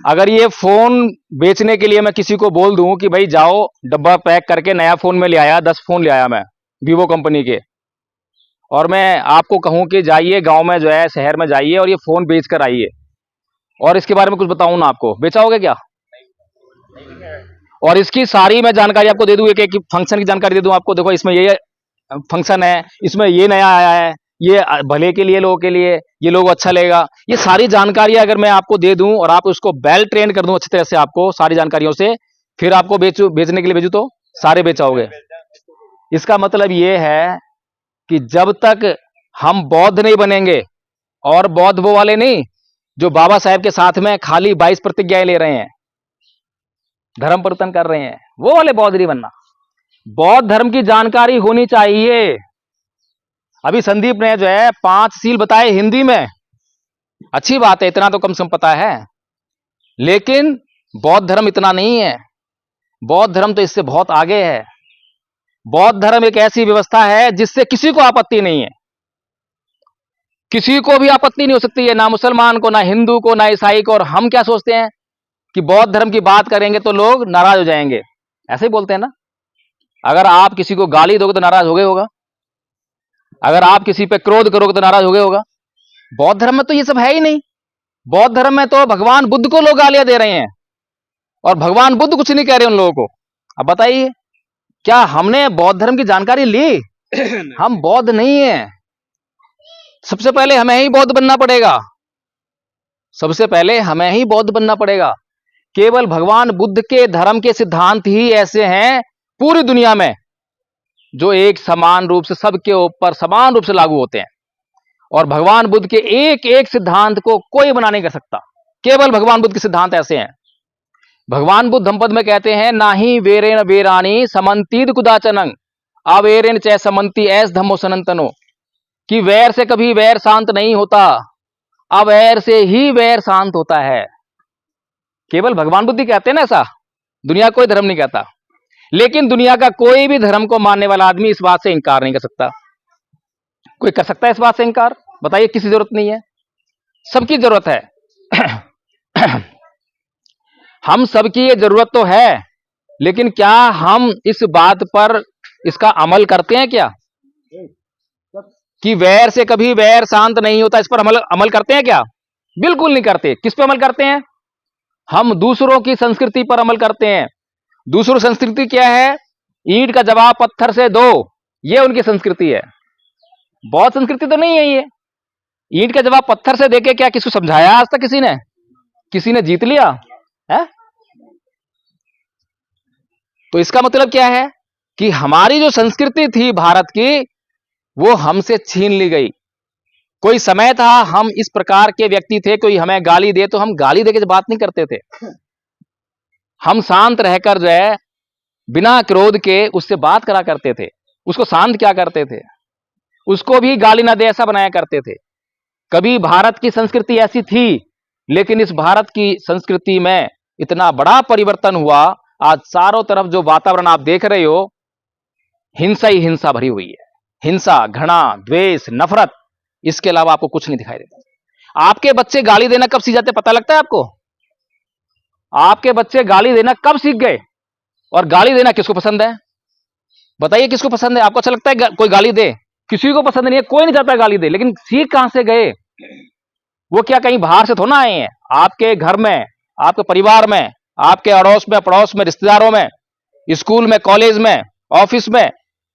अगर ये फोन बेचने के लिए मैं किसी को बोल दूं कि भाई जाओ डब्बा पैक करके नया फोन में ले आया, 10 फोन ले आया मैं वीवो कंपनी के, और मैं आपको कहूं कि जाइए गांव में जो है शहर में जाइए और ये फोन बेच कर आइए, और इसके बारे में कुछ बताऊं ना आपको, बेचाओगे क्या? और इसकी सारी मैं जानकारी आपको दे दूं, एक एक फंक्शन की जानकारी दे दूं आपको, देखो इसमें ये फंक्शन है, इसमें ये नया आया है, ये भले के लिए, लोगों के लिए, ये लोगों को अच्छा लगेगा, ये सारी जानकारी अगर मैं आपको दे दूं और आप उसको वेल ट्रेन कर दूं अच्छी तरह से आपको सारी जानकारियों से, फिर आपको बेचने के लिए भेजूं तो सारे बेचाओगे। इसका मतलब ये है कि जब तक हम बौद्ध नहीं बनेंगे, और बौद्ध वो वाले नहीं जो बाबा साहेब के साथ में खाली 22 प्रतिज्ञाएं ले रहे हैं, धर्म परिवर्तन कर रहे हैं, वो वाले बौद्ध नहीं बनना। बौद्ध धर्म की जानकारी होनी चाहिए। अभी संदीप ने जो है 5 सील बताए हिंदी में, अच्छी बात है, इतना तो कम से कम पता है, लेकिन बौद्ध धर्म इतना नहीं है। बौद्ध धर्म तो इससे बहुत आगे है। बौद्ध धर्म एक ऐसी व्यवस्था है जिससे किसी को आपत्ति नहीं है, किसी को भी आपत्ति नहीं हो सकती है, ना मुसलमान को, ना हिंदू को, ना ईसाई को। और हम क्या सोचते हैं कि बौद्ध धर्म की बात करेंगे तो लोग नाराज हो जाएंगे, ऐसे ही बोलते हैं ना। अगर आप किसी को गाली दोगे तो नाराज हो गए होगा, अगर आप किसी पे क्रोध करोगे तो नाराज हो गए होगा। बौद्ध धर्म में तो ये सब है ही नहीं। बौद्ध धर्म में तो भगवान बुद्ध को लोग गालियां दे रहे हैं, और भगवान बुद्ध कुछ नहीं कह रहे उन लोगों को। अब बताइए, क्या हमने बौद्ध धर्म की जानकारी ली? हम बौद्ध नहीं है। सबसे पहले हमें ही बौद्ध बनना पड़ेगा, सबसे पहले हमें ही बौद्ध बनना पड़ेगा। केवल भगवान बुद्ध के धर्म के सिद्धांत ही ऐसे हैं पूरी दुनिया में जो एक समान रूप से सबके ऊपर समान रूप से लागू होते हैं, और भगवान बुद्ध के एक एक सिद्धांत को कोई मना नहीं कर सकता। केवल भगवान बुद्ध के सिद्धांत ऐसे हैं। भगवान बुद्ध धम्मपद में कहते हैं, नाही वेरेण वेराणी समन्तीद कुदाचनंग अवेरेण च समन्ति ऐस धम्मो सनंतनो, कि वैर से कभी वैर शांत नहीं होता, अवैर से ही वैर शांत होता है। केवल भगवान बुद्ध कहते हैं ना ऐसा, दुनिया कोई धर्म नहीं कहता। लेकिन दुनिया का कोई भी धर्म को मानने वाला आदमी इस बात से इंकार नहीं कर सकता। कोई कर सकता है इस बात से इंकार? बताइए, किसी जरूरत नहीं है, सबकी जरूरत है। हम सबकी ये जरूरत तो है, लेकिन क्या हम इस बात पर इसका अमल करते हैं क्या, कि वैर से कभी वैर शांत नहीं होता, इस पर अमल करते हैं क्या? बिल्कुल नहीं करते। किस पे अमल करते हैं? हम दूसरों की संस्कृति पर अमल करते हैं। दूसरी संस्कृति क्या है? ईंट का जवाब पत्थर से दो, ये उनकी संस्कृति है। बौद्ध संस्कृति तो नहीं है ये। ईंट का जवाब पत्थर से देके क्या किसी को समझाया आज तक? किसी ने जीत लिया है? तो इसका मतलब क्या है कि हमारी जो संस्कृति थी भारत की, वो हमसे छीन ली गई। कोई समय था हम इस प्रकार के व्यक्ति थे, कोई हमें गाली दे तो हम गाली देके बात नहीं करते थे, हम शांत रहकर जो है बिना क्रोध के उससे बात करा करते थे, उसको शांत क्या करते थे, उसको भी गाली ना दे ऐसा बनाया करते थे। कभी भारत की संस्कृति ऐसी थी, लेकिन इस भारत की संस्कृति में इतना बड़ा परिवर्तन हुआ। आज चारों तरफ जो वातावरण आप देख रहे हो, हिंसा ही हिंसा भरी हुई है। हिंसा, घृणा, द्वेष, नफरत, इसके अलावा आपको कुछ नहीं दिखाई देता। आपके बच्चे गाली देना कब सीख जाते पता लगता है आपको? आपके बच्चे गाली देना कब सीख गए? और गाली देना किसको पसंद है? बताइए किसको पसंद है? आपको अच्छा लगता है कोई गाली दे? किसी को पसंद नहीं है, कोई नहीं चाहता गाली दे। लेकिन सीख कहां से गए? वो क्या कहीं बाहर से थोड़ा आए हैं? आपके घर में, आपके परिवार में, आपके अड़ोस में, पड़ोस में, रिश्तेदारों में, स्कूल में, कॉलेज में, ऑफिस में,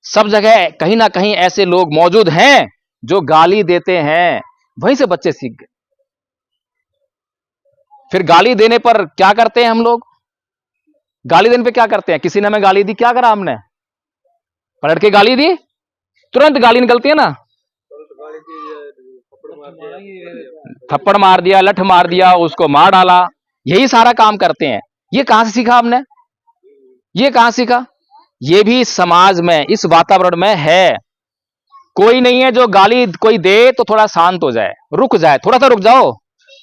सब जगह कहीं ना कहीं ऐसे लोग मौजूद हैं जो गाली देते हैं। वहीं से बच्चे सीख गए। फिर गाली देने पर क्या करते हैं हम लोग? गाली देने पे क्या करते हैं? किसी ने हमें गाली दी, क्या करा हमने? पलट के गाली दी, तुरंत गाली निकलती है ना। थप्पड़ मार दिया, लठ मार दिया, उसको मार डाला, यही सारा काम करते हैं। ये कहां से सीखा हमने? ये कहां सीखा? ये भी समाज में, इस वातावरण में है। कोई नहीं है जो गाली कोई दे तो थोड़ा शांत हो जाए, रुक जाए, थोड़ा सा रुक जाओ।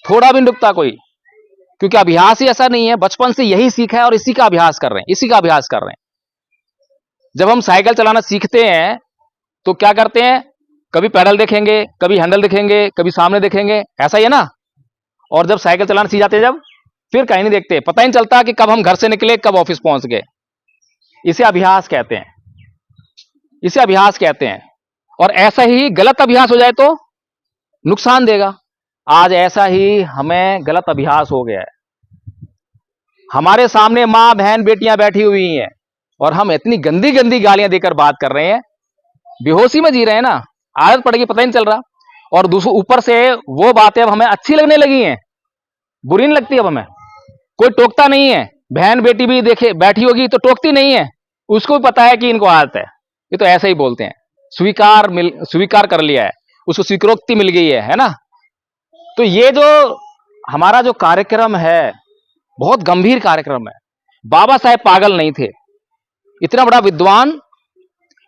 थोड़ा भी नहीं रुकता कोई, क्योंकि अभ्यास ही ऐसा नहीं है। बचपन से यही सीखा है और इसी का अभ्यास कर रहे हैं, इसी का अभ्यास कर रहे हैं। जब हम साइकिल चलाना सीखते हैं तो क्या करते हैं? कभी पैडल देखेंगे, कभी हैंडल देखेंगे, कभी सामने देखेंगे, ऐसा ही है ना। और जब साइकिल चलाना सीख जाते हैं, जब फिर कहीं नहीं देखते, पता ही नहीं चलता कि कब हम घर से निकले, कब ऑफिस पहुंच गए। इसे अभ्यास कहते हैं, इसे अभ्यास कहते हैं। और ऐसा ही गलत अभ्यास हो जाए तो नुकसान देगा। आज ऐसा ही हमें गलत अभ्यास हो गया है। हमारे सामने मां, बहन, बेटियां बैठी हुई हैं और हम इतनी गंदी गंदी गालियां देकर बात कर रहे हैं। बेहोशी में जी रहे हैं ना, आदत पड़ गई, पता ही नहीं चल रहा। और दूसरे ऊपर से वो बातें अब हमें अच्छी लगने लगी हैं, बुरी नहीं लगती अब हमें। कोई टोकता नहीं है। बहन बेटी भी देखे बैठी होगी तो टोकती नहीं है, उसको भी पता है कि इनको आदत है, ये तो ऐसा ही बोलते हैं। स्वीकार कर लिया है, उसको स्वीकृति मिल गई है ना। तो ये जो हमारा जो कार्यक्रम है, बहुत गंभीर कार्यक्रम है। बाबा साहेब पागल नहीं थे। इतना बड़ा विद्वान,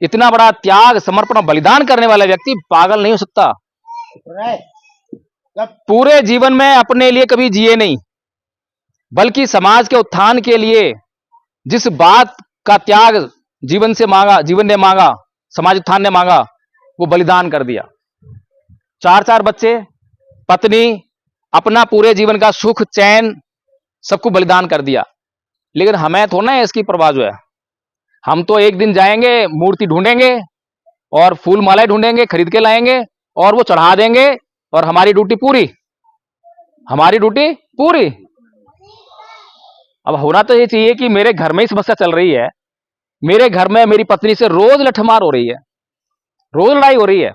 इतना बड़ा त्याग, समर्पण, बलिदान करने वाला व्यक्ति पागल नहीं हो सकता। पूरे जीवन में अपने लिए कभी जिए नहीं, बल्कि समाज के उत्थान के लिए जिस बात का त्याग जीवन से मांगा, जीवन ने मांगा, समाज उत्थान ने मांगा, वो बलिदान कर दिया। 4 बच्चे, पत्नी, अपना पूरे जीवन का सुख, चैन, सबको बलिदान कर दिया। लेकिन हमें थोड़ा ना इसकी परवाह जो है। हम तो एक दिन जाएंगे, मूर्ति ढूंढेंगे और फूल मालाएं ढूंढेंगे, खरीद के लाएंगे और वो चढ़ा देंगे और हमारी ड्यूटी पूरी, हमारी ड्यूटी पूरी। अब होना तो ये चाहिए कि मेरे घर में ही समस्या चल रही है, मेरे घर में मेरी पत्नी से रोज लठमार हो रही है, रोज लड़ाई हो रही है।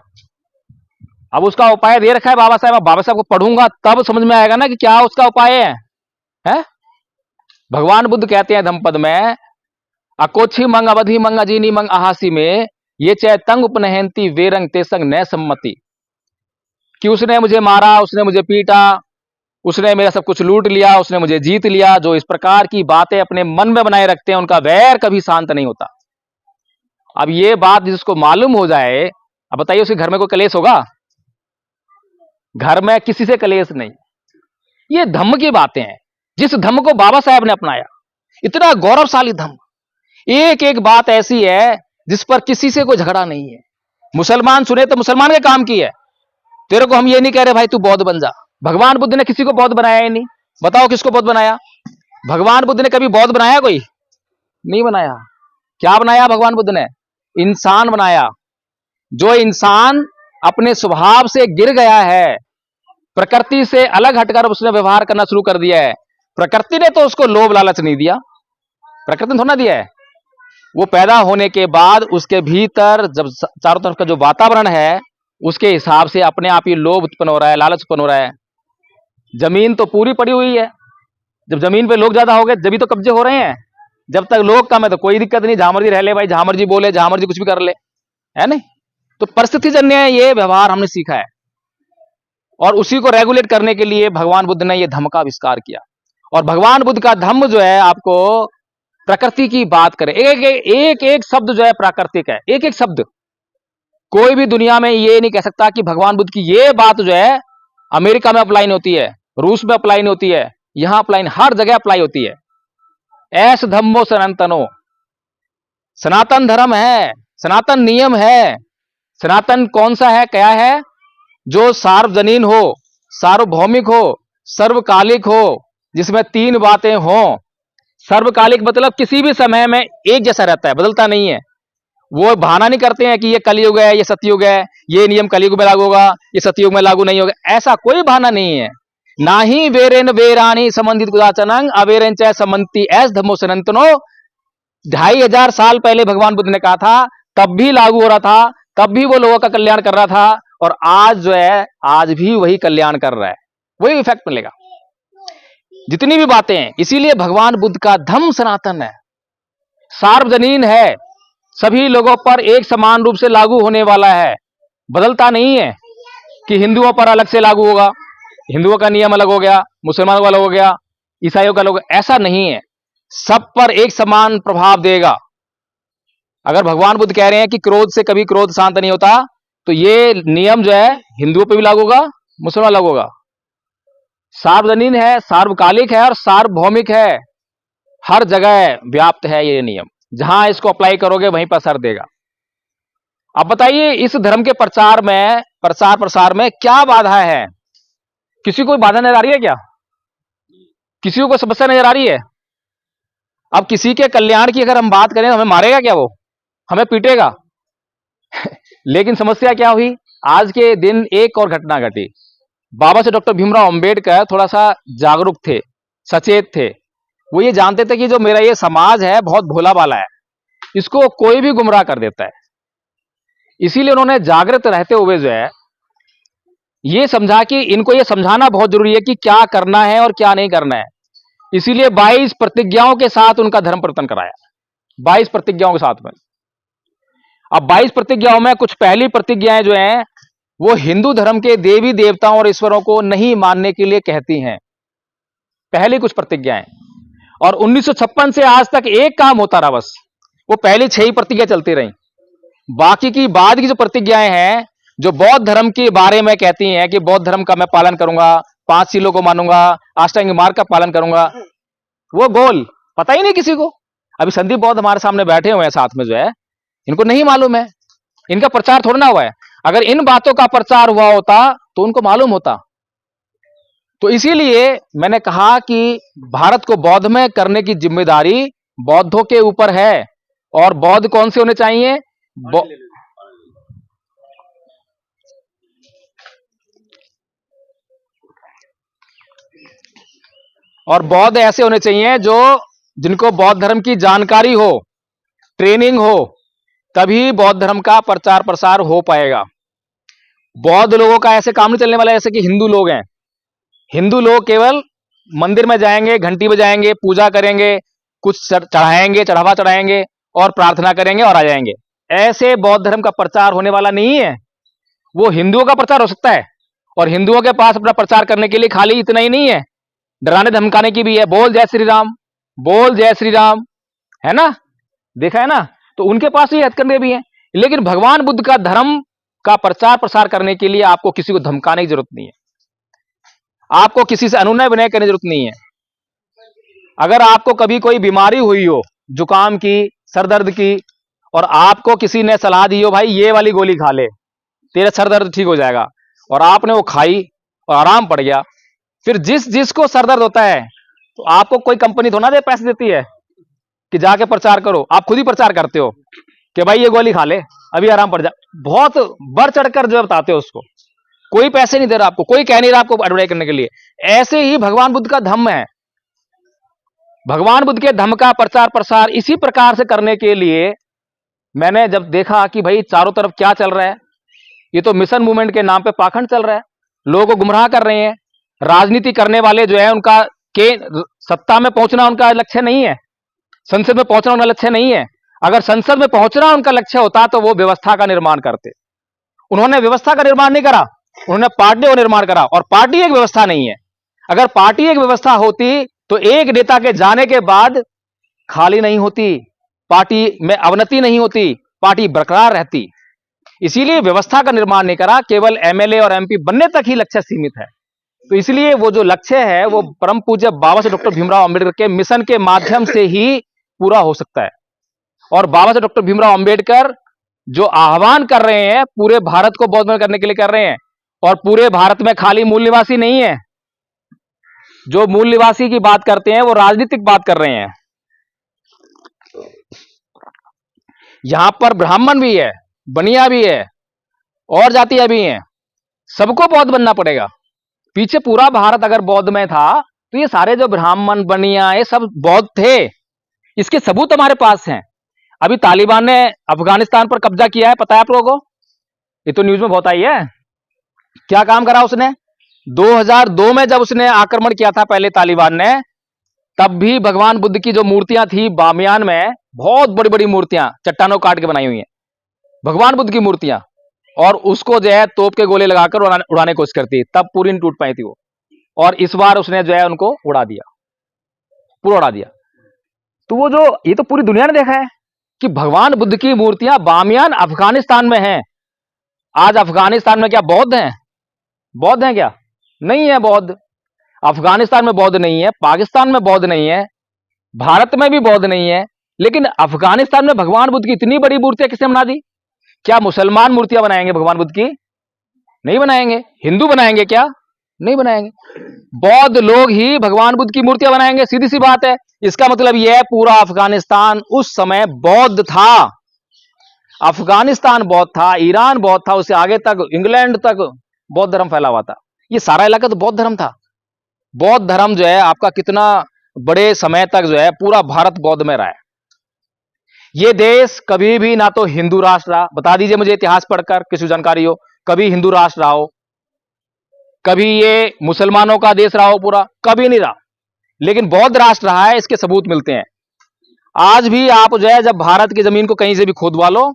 अब उसका उपाय दे रखा है बाबा साहब। अब बाबा साहब को पढ़ूंगा तब समझ में आएगा ना कि क्या उसका उपाय है? भगवान बुद्ध कहते हैं धम्मपद में, अकोछी मंग अवधि मंग अजीनी मंग आहासी में ये चय तंग उपनहंती वेरंग तेसंग न सम्मति। कि उसने मुझे मारा, उसने मुझे पीटा, उसने मेरा सब कुछ लूट लिया, उसने मुझे जीत लिया। जो इस प्रकार की बातें अपने मन में बनाए रखते हैं, उनका वैर कभी शांत नहीं होता। अब ये बात जिसको मालूम हो जाए, अब बताइए उसके घर में कोई कलेश होगा? घर में किसी से कलेश नहीं। ये धम्म की बातें हैं, जिस धम्म को बाबा साहब ने अपनाया, इतना गौरवशाली धम्म। एक एक बात ऐसी है जिस पर किसी से कोई झगड़ा नहीं है। मुसलमान सुने तो मुसलमान के काम की है। तेरे को हम ये नहीं कह रहे भाई तू बौद्ध बन जा। भगवान बुद्ध ने किसी को बौद्ध बनाया ही नहीं। बताओ किसको बौद्ध बनाया? भगवान बुद्ध ने कभी बौद्ध बनाया? कोई नहीं बनाया। क्या बनाया भगवान बुद्ध ने? इंसान बनाया। जो इंसान अपने स्वभाव से गिर गया है, प्रकृति से अलग हटकर उसने व्यवहार करना शुरू कर दिया है। प्रकृति ने तो उसको लोभ लालच नहीं दिया, प्रकृति ने थोड़ा दिया है। वो पैदा होने के बाद उसके भीतर जब चारों तरफ का जो वातावरण है, उसके हिसाब से अपने आप ही लोभ उत्पन्न हो रहा है, लालच उत्पन्न हो रहा है। जमीन तो पूरी पड़ी हुई है। जब जमीन पे लोग ज्यादा हो गए, जब भी तो कब्जे हो रहे हैं। जब तक लोग कम है तो कोई दिक्कत नहीं, जहां मर्जी रह ले भाई, जहां मर्जी बोले, जहां मर्जी कुछ भी कर ले, है नहीं। तो परिस्थिति जन्य ये व्यवहार हमने सीखा है, और उसी को रेगुलेट करने के लिए भगवान बुद्ध ने यह धम्म का आविष्कार किया। और भगवान बुद्ध का धम्म जो है, आपको प्रकृति की बात करें, एक शब्द जो है प्राकृतिक है, एक एक शब्द। कोई भी दुनिया में ये नहीं कह सकता कि भगवान बुद्ध की ये बात जो है अमेरिका में अप्लाई नहीं होती है, रूस में अप्लाई नहीं होती है, यहां अप्लाई, हर जगह अप्लाई होती है। ऐस धम्मो सनातनो, सनातन धर्म है, सनातन नियम है। सनातन कौन सा है, क्या है? जो सार्वजनीन हो, सार्वभौमिक हो, सर्वकालिक हो, जिसमें तीन बातें हों। सर्वकालिक मतलब किसी भी समय में एक जैसा रहता है, बदलता नहीं है। वो बहाना नहीं करते हैं कि ये कलयुग है, ये सतयुग है, ये नियम कलयुग में लागू होगा, ये सतयुग में लागू नहीं होगा, ऐसा कोई बहाना नहीं है। ना ही वेरेन वेरानी संबंधित कुदाचनंग अवेरेन च समंती एस धम्मो सनातनो। 2500 साल पहले भगवान बुद्ध ने कहा था, तब भी लागू हो रहा था, तब भी वो लोगों का कल्याण कर रहा था, और आज जो है आज भी वही कल्याण कर रहा है, वही इफेक्ट मिलेगा जितनी भी बातें हैं। इसीलिए भगवान बुद्ध का धम्म सनातन है, सार्वजनीन है, सभी लोगों पर एक समान रूप से लागू होने वाला है, बदलता नहीं है कि हिंदुओं पर अलग से लागू होगा, हिंदुओं का नियम अलग हो गया, मुसलमानों का अलग हो गया, ईसाइयों का अलग, ऐसा नहीं है, सब पर एक समान प्रभाव देगा। अगर भगवान बुद्ध कह रहे हैं कि क्रोध से कभी क्रोध शांत नहीं होता, तो ये नियम जो है हिंदुओं पर भी लागू होगा, मुसलमान लागू होगा। सार्वजनीन है, सार्वकालिक है और सार्वभौमिक है, हर जगह व्याप्त है ये नियम, जहां इसको अप्लाई करोगे वहीं पर असर देगा। अब बताइए इस धर्म के प्रचार प्रसार में क्या बाधा है? किसी को बाधा नजर आ रही है क्या? किसी को समस्या नजर आ रही है? अब किसी के कल्याण की अगर हम बात करें तो हमें मारेगा क्या? वो हमें पीटेगा। लेकिन समस्या क्या हुई? आज के दिन एक और घटना घटी। बाबा से डॉक्टर भीमराव अंबेडकर थोड़ा सा जागरूक थे, सचेत थे। वो ये जानते थे कि जो मेरा ये समाज है बहुत भोला भाला है, इसको कोई भी गुमराह कर देता है। इसीलिए उन्होंने जागृत रहते हुए जो है ये समझा कि इनको ये समझाना बहुत जरूरी है कि क्या करना है और क्या नहीं करना है। इसीलिए 22 प्रतिज्ञाओं के साथ उनका धर्म परिवर्तन कराया, 22 प्रतिज्ञाओं के साथ में। अब 22 प्रतिज्ञाओं में कुछ पहली प्रतिज्ञाएं जो हैं वो हिंदू धर्म के देवी देवताओं और ईश्वरों को नहीं मानने के लिए कहती हैं, पहली कुछ प्रतिज्ञाएं। और 1956 से आज तक एक काम होता रहा, बस वो पहली 6 ही प्रतिज्ञा चलती रही। बाकी की बाद की जो प्रतिज्ञाएं हैं जो बौद्ध धर्म के बारे में कहती हैं कि बौद्ध धर्म का मैं पालन करूंगा, 5 शीलों को मानूंगा, अष्टांग मार्ग का पालन करूंगा, वो गोल पता ही नहीं किसी को। अभी संदीप बौद्ध हमारे सामने बैठे हुए हैं साथ में, जो है इनको नहीं मालूम है, इनका प्रचार थोड़ा ना हुआ है। अगर इन बातों का प्रचार हुआ होता तो उनको मालूम होता। तो इसीलिए मैंने कहा कि भारत को बौद्धमय करने की जिम्मेदारी बौद्धों के ऊपर है। और बौद्ध कौन से होने चाहिए? और बौद्ध ऐसे होने चाहिए जो जिनको बौद्ध धर्म की जानकारी हो, ट्रेनिंग हो, तभी बौद्ध धर्म का प्रचार प्रसार हो पाएगा। बौद्ध लोगों का ऐसे काम नहीं चलने वाला जैसे कि हिंदू लोग हैं। हिंदू लोग केवल मंदिर में जाएंगे, घंटी बजाएंगे, पूजा करेंगे, कुछ चढ़ाएंगे, चढ़ावा चढ़ाएंगे और प्रार्थना करेंगे और आ जाएंगे। ऐसे बौद्ध धर्म का प्रचार होने वाला नहीं है। वो हिंदुओं का प्रचार हो सकता है, और हिंदुओं के पास अपना प्रचार करने के लिए खाली इतना ही नहीं है, डराने धमकाने की भी है। बोल जय श्री राम, बोल जय श्री राम, है ना, देखा है ना। तो उनके पास ये हथकंडे भी हैं। लेकिन भगवान बुद्ध का धर्म का प्रचार प्रसार करने के लिए आपको किसी को धमकाने की जरूरत नहीं है, आपको किसी से अनुनय विनय करने की जरूरत नहीं है। अगर आपको कभी कोई बीमारी हुई हो, जुकाम की, सर दर्द की, और आपको किसी ने सलाह दी हो भाई ये वाली गोली खा ले, तेरा सर दर्द ठीक हो जाएगा, और आपने वो खाई और आराम पड़ गया, फिर जिसको सर दर्द होता है तो आपको कोई कंपनी थोड़ा ना पैसे देती है कि जाके प्रचार करो। आप खुद ही प्रचार करते हो कि भाई ये गोली खा ले, अभी आराम पड़ जा। बहुत बढ़ चढ़कर जो बताते हो उसको, कोई पैसे नहीं दे रहा आपको, कोई कह नहीं रहा आपको एडवर्टाइज करने के लिए। ऐसे ही भगवान बुद्ध का धम्म है। भगवान बुद्ध के धम्म का प्रचार प्रसार इसी प्रकार से करने के लिए मैंने जब देखा कि भाई चारों तरफ क्या चल रहा है, ये तो मिशन मूवमेंट के नाम पे पाखंड चल रहा है, लोगों को गुमराह कर रहे हैं। राजनीति करने वाले जो है उनका के सत्ता में पहुंचना उनका लक्ष्य नहीं है, संसद में पहुंचना उनका लक्ष्य नहीं है। अगर संसद में पहुंचना उनका लक्ष्य होता तो वो व्यवस्था का निर्माण करते। उन्होंने व्यवस्था का निर्माण नहीं करा, उन्होंने पार्टी का निर्माण करा, और पार्टी एक व्यवस्था नहीं है। अगर पार्टी एक व्यवस्था होती तो एक नेता के जाने के बाद खाली नहीं होती, पार्टी में अवनति नहीं होती, पार्टी बरकरार रहती। इसीलिए व्यवस्था का निर्माण नहीं करा, केवल एमएलए और एमपी बनने तक ही लक्ष्य सीमित है। तो इसलिए वो जो लक्ष्य है वो परम पूज्य बाबा साहब डॉक्टर भीमराव अंबेडकर के मिशन के माध्यम से ही पूरा हो सकता है। और बाबा साहब डॉक्टर भीमराव अंबेडकर जो आह्वान कर रहे हैं पूरे भारत को बौद्धमय करने के लिए कर रहे हैं, और पूरे भारत में खाली मूल निवासी नहीं है, जो मूल निवासी की बात करते हैं वो राजनीतिक बात कर रहे हैं। यहां पर ब्राह्मण भी है, बनिया भी है, और जातियां भी हैं, सबको बौद्ध बनना पड़ेगा। पीछे पूरा भारत अगर बौद्ध में था तो ये सारे जो ब्राह्मण बनिया ये सब बौद्ध थे। इसके सबूत हमारे पास हैं। अभी तालिबान ने अफगानिस्तान पर कब्जा किया है, पता है आप लोगों को? ये तो न्यूज में बहुत आई है। क्या काम करा उसने? 2002 में जब उसने आक्रमण किया था पहले तालिबान ने, तब भी भगवान बुद्ध की जो मूर्तियां थी बामियान में, बहुत बड़ी बड़ी मूर्तियां चट्टानों काट के बनाई हुई हैं, भगवान बुद्ध की मूर्तियां, और उसको जो है तोप के गोले लगाकर उड़ाने की कोशिश करती, तब पूरी नहीं टूट पाई थी वो। और इस बार उसने जो है उनको उड़ा दिया, पूरा उड़ा दिया। तो वो जो ये तो पूरी दुनिया ने देखा है कि भगवान बुद्ध की मूर्तियां बामियान अफगानिस्तान में हैं। आज अफगानिस्तान में क्या बौद्ध हैं? बौद्ध हैं क्या? नहीं है बौद्ध। अफगानिस्तान में बौद्ध नहीं है, पाकिस्तान में बौद्ध नहीं है, भारत में भी बौद्ध नहीं है, लेकिन अफगानिस्तान में भगवान बुद्ध की इतनी बड़ी मूर्तियां किसने बना दी? क्या मुसलमान मूर्तियां बनाएंगे भगवान बुद्ध की? नहीं बनाएंगे। हिंदू बनाएंगे क्या? नहीं बनाएंगे। बौद्ध लोग ही भगवान बुद्ध की मूर्तियां बनाएंगे, सीधी सी बात है। इसका मतलब यह है पूरा अफगानिस्तान उस समय बौद्ध था। अफगानिस्तान बौद्ध था, ईरान बौद्ध था, उससे आगे तक इंग्लैंड तक बौद्ध धर्म फैला हुआ था। ये सारा इलाका तो बौद्ध धर्म था। बौद्ध धर्म जो है आपका कितना बड़े समय तक जो है पूरा भारत बौद्ध में रहा है। ये देश कभी भी ना तो हिंदू राष्ट्र रहा, बता दीजिए मुझे इतिहास पढ़कर किसी जानकारी हो, कभी हिंदू राष्ट्र रहा हो, कभी ये मुसलमानों का देश रहा हो पूरा, कभी नहीं रहा। लेकिन बौद्ध राष्ट्र रहा है, इसके सबूत मिलते हैं। आज भी आप जो है जब भारत की जमीन को कहीं से भी खोदवा लो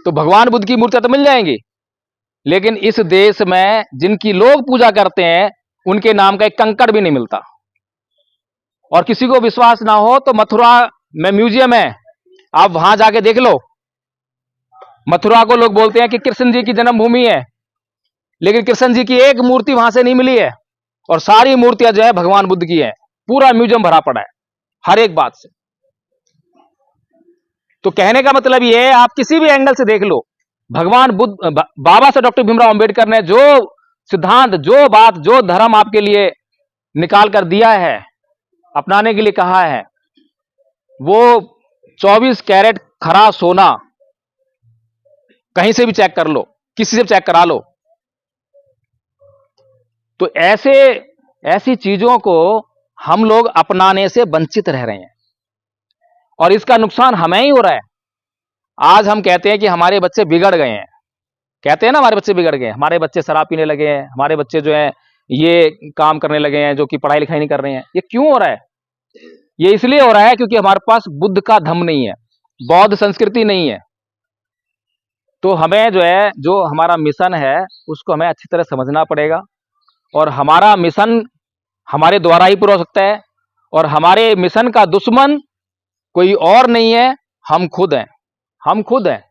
तो भगवान बुद्ध की मूर्तियां तो मिल जाएंगी, लेकिन इस देश में जिनकी लोग पूजा करते हैं उनके नाम का एक कंकड़ भी नहीं मिलता। और किसी को विश्वास ना हो तो मथुरा में म्यूजियम है, आप वहां जाके देख लो। मथुरा को लोग बोलते हैं कि कृष्ण जी की जन्मभूमि है, लेकिन कृष्ण जी की एक मूर्ति वहां से नहीं मिली है, और सारी मूर्तियां जो है भगवान बुद्ध की है। पूरा म्यूजियम भरा पड़ा है हर एक बात से। तो कहने का मतलब यह है, आप किसी भी एंगल से देख लो, भगवान बुद्ध बाबा साहब डॉक्टर भीमराव अंबेडकर ने जो सिद्धांत, जो बात, जो धर्म आपके लिए निकाल कर दिया है, अपनाने के लिए कहा है, वो 24 कैरेट खरा सोना कहीं से भी चेक कर लो, किसी से भी चेक करा लो। तो ऐसी चीजों को हम लोग अपनाने से वंचित रह रहे हैं, और इसका नुकसान हमें ही हो रहा है। आज हम कहते हैं कि हमारे बच्चे बिगड़ गए हैं, कहते हैं ना हमारे बच्चे बिगड़ गए हैं, हमारे बच्चे शराब पीने लगे हैं, हमारे बच्चे जो है ये काम करने लगे हैं जो कि पढ़ाई लिखाई नहीं कर रहे हैं। ये क्यों हो रहा है? ये इसलिए हो रहा है क्योंकि हमारे पास बुद्ध का धम्म नहीं है, बौद्ध संस्कृति नहीं है। तो हमें जो है, जो हमारा मिशन है उसको हमें अच्छी तरह समझना पड़ेगा, और हमारा मिशन हमारे द्वारा ही पूरा हो सकता है, और हमारे मिशन का दुश्मन कोई और नहीं है, हम खुद हैं। हम खुद हैं।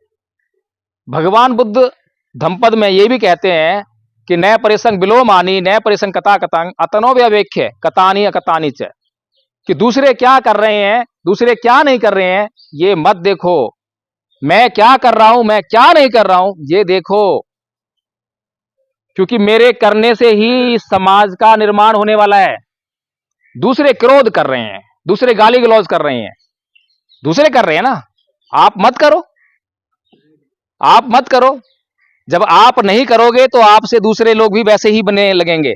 भगवान बुद्ध धम्पद में ये भी कहते हैं कि नय परिसंग बिलोमानी नय परिसंग कथा कतांग अतनो व्यवेख्य कतानी अकतानी च, कि दूसरे क्या कर रहे हैं, दूसरे क्या नहीं कर रहे हैं, ये मत देखो। मैं क्या कर रहा हूं, मैं क्या नहीं कर रहा हूं, ये देखो। क्योंकि मेरे करने से ही समाज का निर्माण होने वाला है। दूसरे क्रोध कर रहे हैं, दूसरे गाली गलौज कर रहे हैं, दूसरे कर रहे हैं ना, आप मत करो, आप मत करो। जब आप नहीं करोगे तो आपसे दूसरे लोग भी वैसे ही बनने लगेंगे।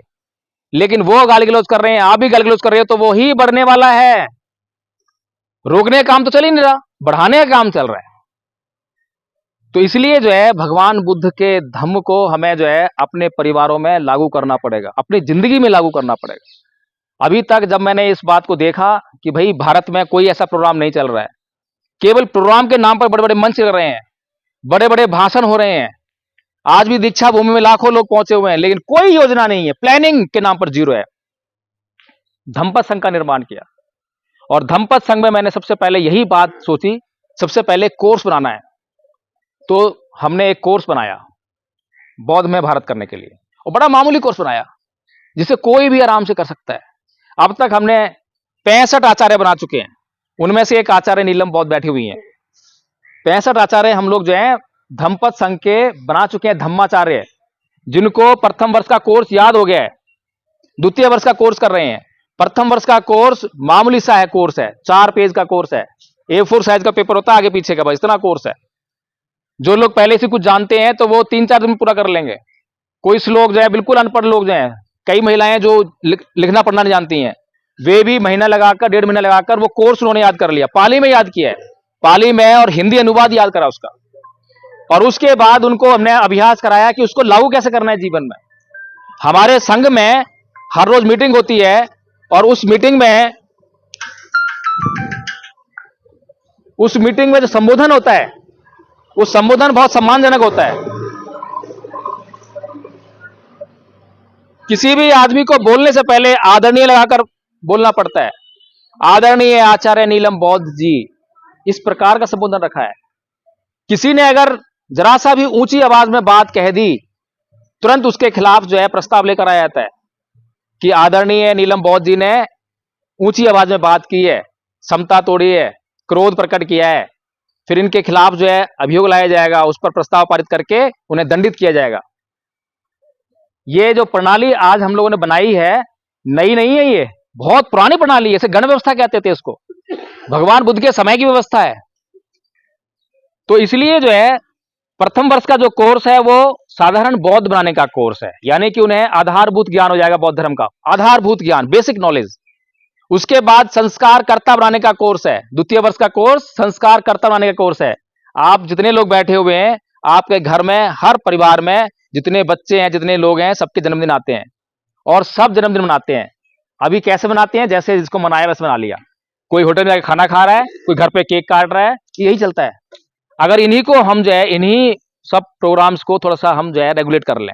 लेकिन वो गाली गलौज कर रहे हैं, आप भी गाली गलौज कर रहे हो, तो वो ही बढ़ने वाला है। रोकने का काम तो चल ही नहीं रहा, बढ़ाने का काम चल रहा है। तो इसलिए जो है भगवान बुद्ध के धम्म को हमें जो है अपने परिवारों में लागू करना पड़ेगा, अपनी जिंदगी में लागू करना पड़ेगा। अभी तक जब मैंने इस बात को देखा कि भाई भारत में कोई ऐसा प्रोग्राम नहीं चल रहा है, केवल प्रोग्राम के नाम पर बड़े बड़े मंच चल रहे हैं, बड़े बड़े भाषण हो रहे हैं। आज भी दीक्षा भूमि में लाखों लोग पहुंचे हुए हैं, लेकिन कोई योजना नहीं है, प्लानिंग के नाम पर जीरो है। धम्पद संघ का निर्माण किया, और धम्मपद संघ में मैंने सबसे पहले यही बात सोची, सबसे पहले कोर्स बनाना है। तो हमने एक कोर्स बनाया बौद्ध में भारत करने के लिए, और बड़ा मामूली कोर्स बनाया जिसे कोई भी आराम से कर सकता है। अब तक हमने 65 आचार्य बना चुके हैं, उनमें से एक आचार्य नीलम बौद्ध बैठी हुई हैं। 65 आचार्य हम लोग जो है धम्मपद संघ के बना चुके हैं, धम्माचार्य, जिनको प्रथम वर्ष का कोर्स याद हो गया है, द्वितीय वर्ष का कोर्स कर रहे हैं। प्रथम वर्ष का कोर्स मामूली सा है, कोर्स है 4 पेज का कोर्स है, A4 साइज का पेपर होता है आगे पीछे का, बस इतना कोर्स है। जो लोग पहले से कुछ जानते हैं तो वो 3-4 दिन में पूरा कर लेंगे। कोई लोग जो है बिल्कुल अनपढ़ लोग जो हैं, कई महिलाएं जो लिखना पढ़ना नहीं जानती हैं, वे भी महीना लगाकर 1.5 महीना लगाकर वो कोर्स उन्होंने याद कर लिया, पाली में याद किया है, पाली में, और हिंदी अनुवाद याद करा उसका। और उसके बाद उनको हमने अभ्यास कराया कि उसको लागू कैसे करना है जीवन में। हमारे संघ में हर रोज मीटिंग होती है, और उस मीटिंग में जो संबोधन होता है, वो संबोधन बहुत सम्मानजनक होता है। किसी भी आदमी को बोलने से पहले आदरणीय लगाकर बोलना पड़ता है। आदरणीय आचार्य नीलम बौद्ध जी, इस प्रकार का संबोधन रखा है। किसी ने अगर जरा सा भी ऊंची आवाज में बात कह दी, तुरंत उसके खिलाफ जो है प्रस्ताव लेकर आया जाता है कि आदरणीय नीलम बौद्ध जी ने ऊंची आवाज में बात की है, समता तोड़ी है, क्रोध प्रकट किया है, फिर इनके खिलाफ जो है अभियोग लाया जाएगा, उस पर प्रस्ताव पारित करके उन्हें दंडित किया जाएगा। ये जो प्रणाली आज हम लोगों ने बनाई है, नई नहीं है, ये बहुत पुरानी प्रणाली है। इसे गण व्यवस्था कहते थे, इसको भगवान बुद्ध के समय की व्यवस्था है। तो इसलिए जो है प्रथम वर्ष का जो कोर्स है वो साधारण बौद्ध बनाने का कोर्स है, यानी कि उन्हें आधारभूत ज्ञान हो जाएगा बौद्ध धर्म का, आधारभूत ज्ञान, बेसिक नॉलेज। उसके बाद संस्कारकर्ता बनाने का कोर्स है, द्वितीय वर्ष का कोर्स संस्कारकर्ता बनाने का कोर्स है। आप जितने लोग बैठे हुए हैं, आपके घर में, हर परिवार में जितने बच्चे हैं, जितने लोग हैं, सबके जन्मदिन आते हैं, और सब जन्मदिन मनाते हैं। अभी कैसे मनाते हैं? जैसे जिसको मनाया वैसे मना लिया। कोई होटल में जाकर खाना खा रहा है, कोई घर पे केक काट रहा है, यही चलता है। अगर इन्हीं को हम जो है, इन्हीं सब प्रोग्राम्स को थोड़ा सा हम जो है रेगुलेट कर लें,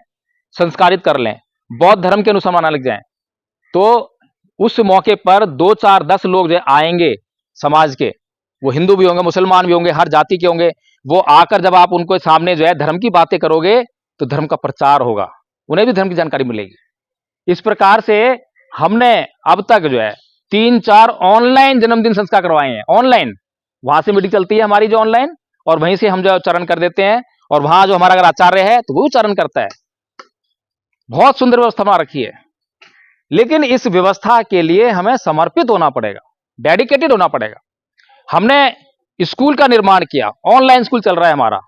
संस्कारित कर लें, बौद्ध धर्म के अनुसार मनाने लग जाएं, तो उस मौके पर 2, 4, 10 लोग जो आएंगे समाज के, वो हिंदू भी होंगे, मुसलमान भी होंगे, हर जाति के होंगे। वो आकर जब आप उनको सामने जो है धर्म की बातें करोगे, तो धर्म का प्रचार होगा, उन्हें भी धर्म की जानकारी मिलेगी। इस प्रकार से हमने अब तक जो है 3-4 ऑनलाइन जन्मदिन संस्कार करवाए हैं। ऑनलाइन, वहां से मीटिंग चलती है हमारी जो ऑनलाइन, और वहीं से हम जो उच्चारण कर देते हैं, और वहां जो हमारा अगर आचार्य है तो वो उच्चारण करता है। बहुत सुंदर व्यवस्था बना रखी है। लेकिन इस व्यवस्था के लिए हमें समर्पित होना पड़ेगा, डेडिकेटेड होना पड़ेगा। हमने स्कूल का निर्माण किया, ऑनलाइन स्कूल चल रहा है हमारा।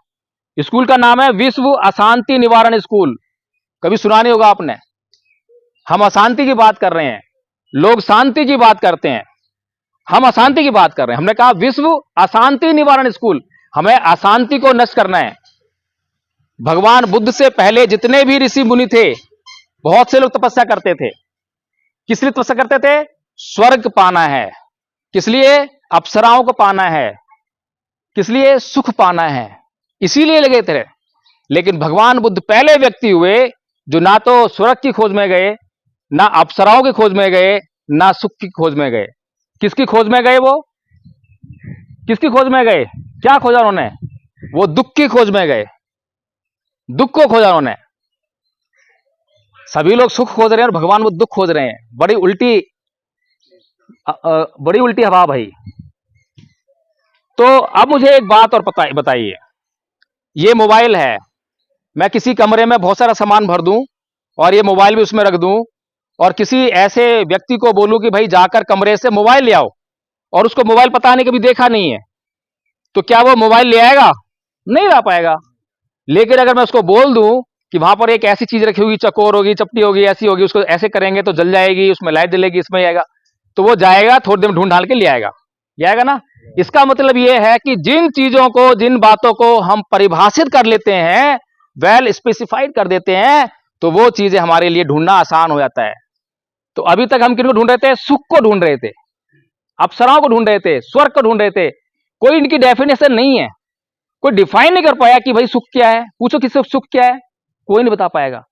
स्कूल का नाम है विश्व अशांति निवारण स्कूल, कभी सुना नहीं होगा आपने। हम अशांति की बात कर रहे हैं, लोग शांति की बात करते हैं, हम अशांति की बात कर रहे हैं। हमने कहा विश्व अशांति निवारण स्कूल, हमें अशांति को नष्ट करना है। भगवान बुद्ध से पहले जितने भी ऋषि मुनि थे, बहुत से लोग तपस्या करते थे। किस लिए तपस्या करते थे? स्वर्ग पाना है। किस लिए? अप्सराओं को पाना है। किस लिए? सुख पाना है, इसीलिए लगे थे। लेकिन भगवान बुद्ध पहले व्यक्ति हुए जो ना तो स्वर्ग की खोज में गए, ना अप्सराओं की खोज में गए, ना सुख की खोज में गए। किसकी खोज में गए? वो किसकी खोज में गए? क्या खोजा उन्होंने? वो दुख की खोज में गए, दुख को खोजा उन्होंने। सभी लोग सुख खोज रहे हैं और भगवान वो दुख खोज रहे हैं। बड़ी उल्टी हवा भाई। तो अब मुझे एक बात और बताइए, ये मोबाइल है, मैं किसी कमरे में बहुत सारा सामान भर दूं और ये मोबाइल भी उसमें रख दूं, और किसी ऐसे व्यक्ति को बोलूं कि भाई जाकर कमरे से मोबाइल ले आओ, और उसको मोबाइल पता नहीं, कभी देखा नहीं है, तो क्या वो मोबाइल ले आएगा? नहीं ला पाएगा। लेकिन अगर मैं उसको बोल दूं कि वहां पर एक ऐसी चीज रखी होगी, चकोर होगी, चपटी होगी, ऐसी होगी, उसको ऐसे करेंगे तो जल जाएगी, उसमें लाइट जलेगी, इसमें आएगा, तो वो जाएगा, थोड़ी देर में ढूंढ ढाल के ले आएगा ना। इसका मतलब ये है कि जिन चीजों को, जिन बातों को हम परिभाषित कर लेते हैं, वेल स्पेसिफाइड कर देते हैं, तो वो चीजें हमारे लिए ढूंढना आसान हो जाता है। तो अभी तक हम किनको ढूंढ रहे थे? सुख को ढूंढ रहे थे, अप्सराओं को ढूंढ रहे थे, स्वर्ग को ढूंढ रहे थे। कोई इनकी डेफिनेशन नहीं है, कोई डिफाइन नहीं कर पाया कि भाई सुख क्या है। पूछो किसी सुख क्या है, कोई नहीं बता पाएगा।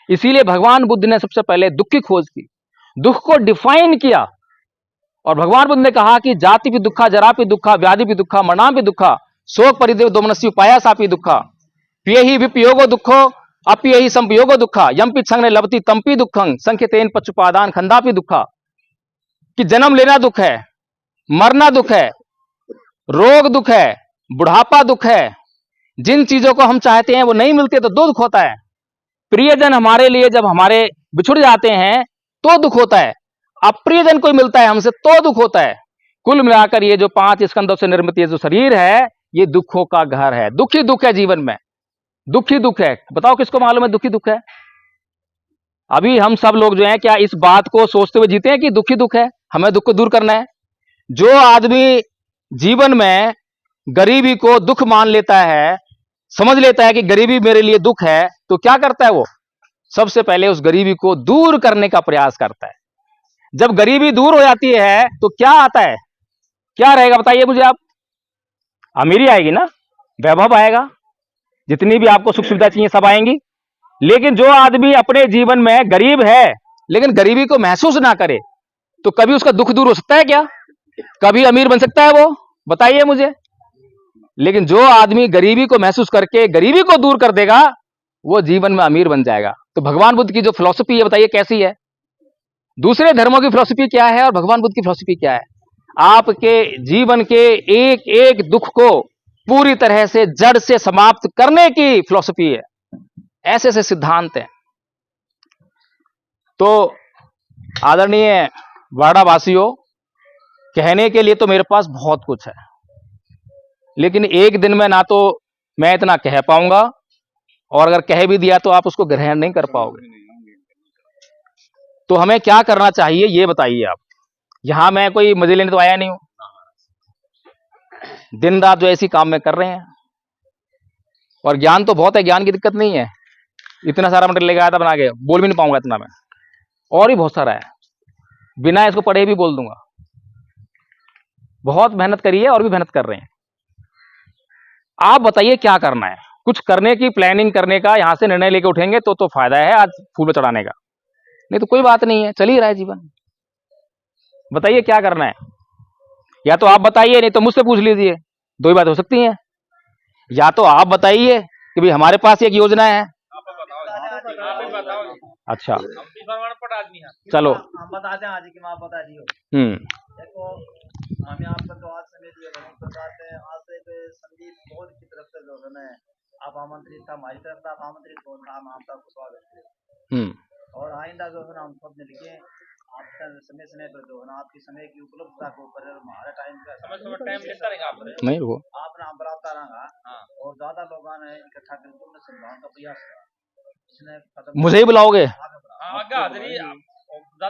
इसीलिए भगवान बुद्ध ने सबसे पहले दुख की खोज की, दुख को डिफाइन किया, और भगवान बुद्ध ने कहा कि जाति भी दुखा, जरा भी दुखा, व्याधि भी दुखा, मरणाम भी दुखा, शोक परिदेव दोमनस्य उपाया सापी दुखा, पिय ही विपयोगो दुखो, अपिय ही संपयोगो दुखा, यम पी संग ने लभती तंपी दुखं, संख्यतेन पचुपादान खंदापि दुखा। कि जन्म लेना दुख है, मरना दुख है, रोग दुख है, बुढ़ापा दुख है, जिन चीजों को हम चाहते हैं वो नहीं मिलते तो दुख होता है। प्रियजन हमारे लिए जब हमारे बिछुड़ जाते हैं तो दुख होता है, अप्रियजन कोई मिलता है हमसे तो दुख होता है। कुल मिलाकर ये जो 5 स्कंदों से निर्मित ये जो शरीर है ये दुखों का घर है। दुख ही दुख है जीवन में, दुख ही दुख है। बताओ किसको मालूम है दुख ही दुख है? अभी हम सब लोग जो हैं क्या इस बात को सोचते हुए जीते हैं कि दुख ही दुख है, हमें दुख को दूर करना है? जो आदमी जीवन में गरीबी को दुख मान लेता है, समझ लेता है कि गरीबी मेरे लिए दुख है, तो क्या करता है वो? सबसे पहले उस गरीबी को दूर करने का प्रयास करता है। जब गरीबी दूर हो जाती है तो क्या आता है, क्या रहेगा बताइए मुझे आप? अमीरी आएगी ना, वैभव आएगा, जितनी भी आपको सुख सुविधा चाहिए सब आएंगी। लेकिन जो आदमी अपने जीवन में गरीब है लेकिन गरीबी को महसूस ना करे तो कभी उसका दुख दूर हो सकता है क्या? कभी अमीर बन सकता है वो? बताइए मुझे। लेकिन जो आदमी गरीबी को महसूस करके गरीबी को दूर कर देगा वो जीवन में अमीर बन जाएगा। तो भगवान बुद्ध की जो फिलॉसफी है बताइए कैसी है? दूसरे धर्मों की फिलॉसफी क्या है और भगवान बुद्ध की फिलॉसफी क्या है? आपके जीवन के एक एक दुख को पूरी तरह से जड़ से समाप्त करने की फिलॉसफी है। ऐसे ऐसे सिद्धांत हैं। तो आदरणीय वाड़ा वासियों, कहने के लिए तो मेरे पास बहुत कुछ है, लेकिन एक दिन में ना तो मैं इतना कह पाऊंगा और अगर कह भी दिया तो आप उसको ग्रहण नहीं कर पाओगे। तो हमें क्या करना चाहिए ये बताइए आप। यहां मैं कोई मजे लेने तो आया नहीं हूं, दिन रात जो ऐसी काम में कर रहे हैं। और ज्ञान तो बहुत है, ज्ञान की दिक्कत नहीं है। इतना सारा मटेरियल लेके आया था बना के, बोल भी नहीं पाऊंगा इतना मैं, और भी बहुत सारा है, बिना इसको पढ़े भी बोल दूंगा। बहुत मेहनत करी है और भी मेहनत कर रहे हैं। आप बताइए क्या करना है? कुछ करने की प्लानिंग करने का, यहां से निर्णय लेके उठेंगे तो फायदा है आज फूल चढ़ाने का, नहीं तो कोई बात नहीं है, चल ही रहा है जीवन। बताइए क्या करना है? या तो आप बताइए, नहीं तो मुझसे पूछ लीजिए, दो ही बात हो सकती हैं। या तो आप बताइए कि भाई हमारे पास एक योजना है। अच्छा चलो हम बताते हैं आज की माँ बता दियो। देखो हम यहाँ पर तो आज समय दिए बताते हैं। आज से संदीप बहुत की तरफ से जो है ना आप आमंत्रित था, हमारी तरफ से आप आमंत्रित हो, हम आपका स्वागत है। और आइंदा जो है ना हम सब मिलके आपका समय समय पर जो है ना आपकी समय की उपलब्धता के ऊपर हमारा टाइम लेता रहेगा आप नहीं रुको, आप नाम बढ़ाता रहेगा और ज्यादा लोग आने इकट्ठा करके समझाने का प्रयास करें। मुझे ही बुलाओगे?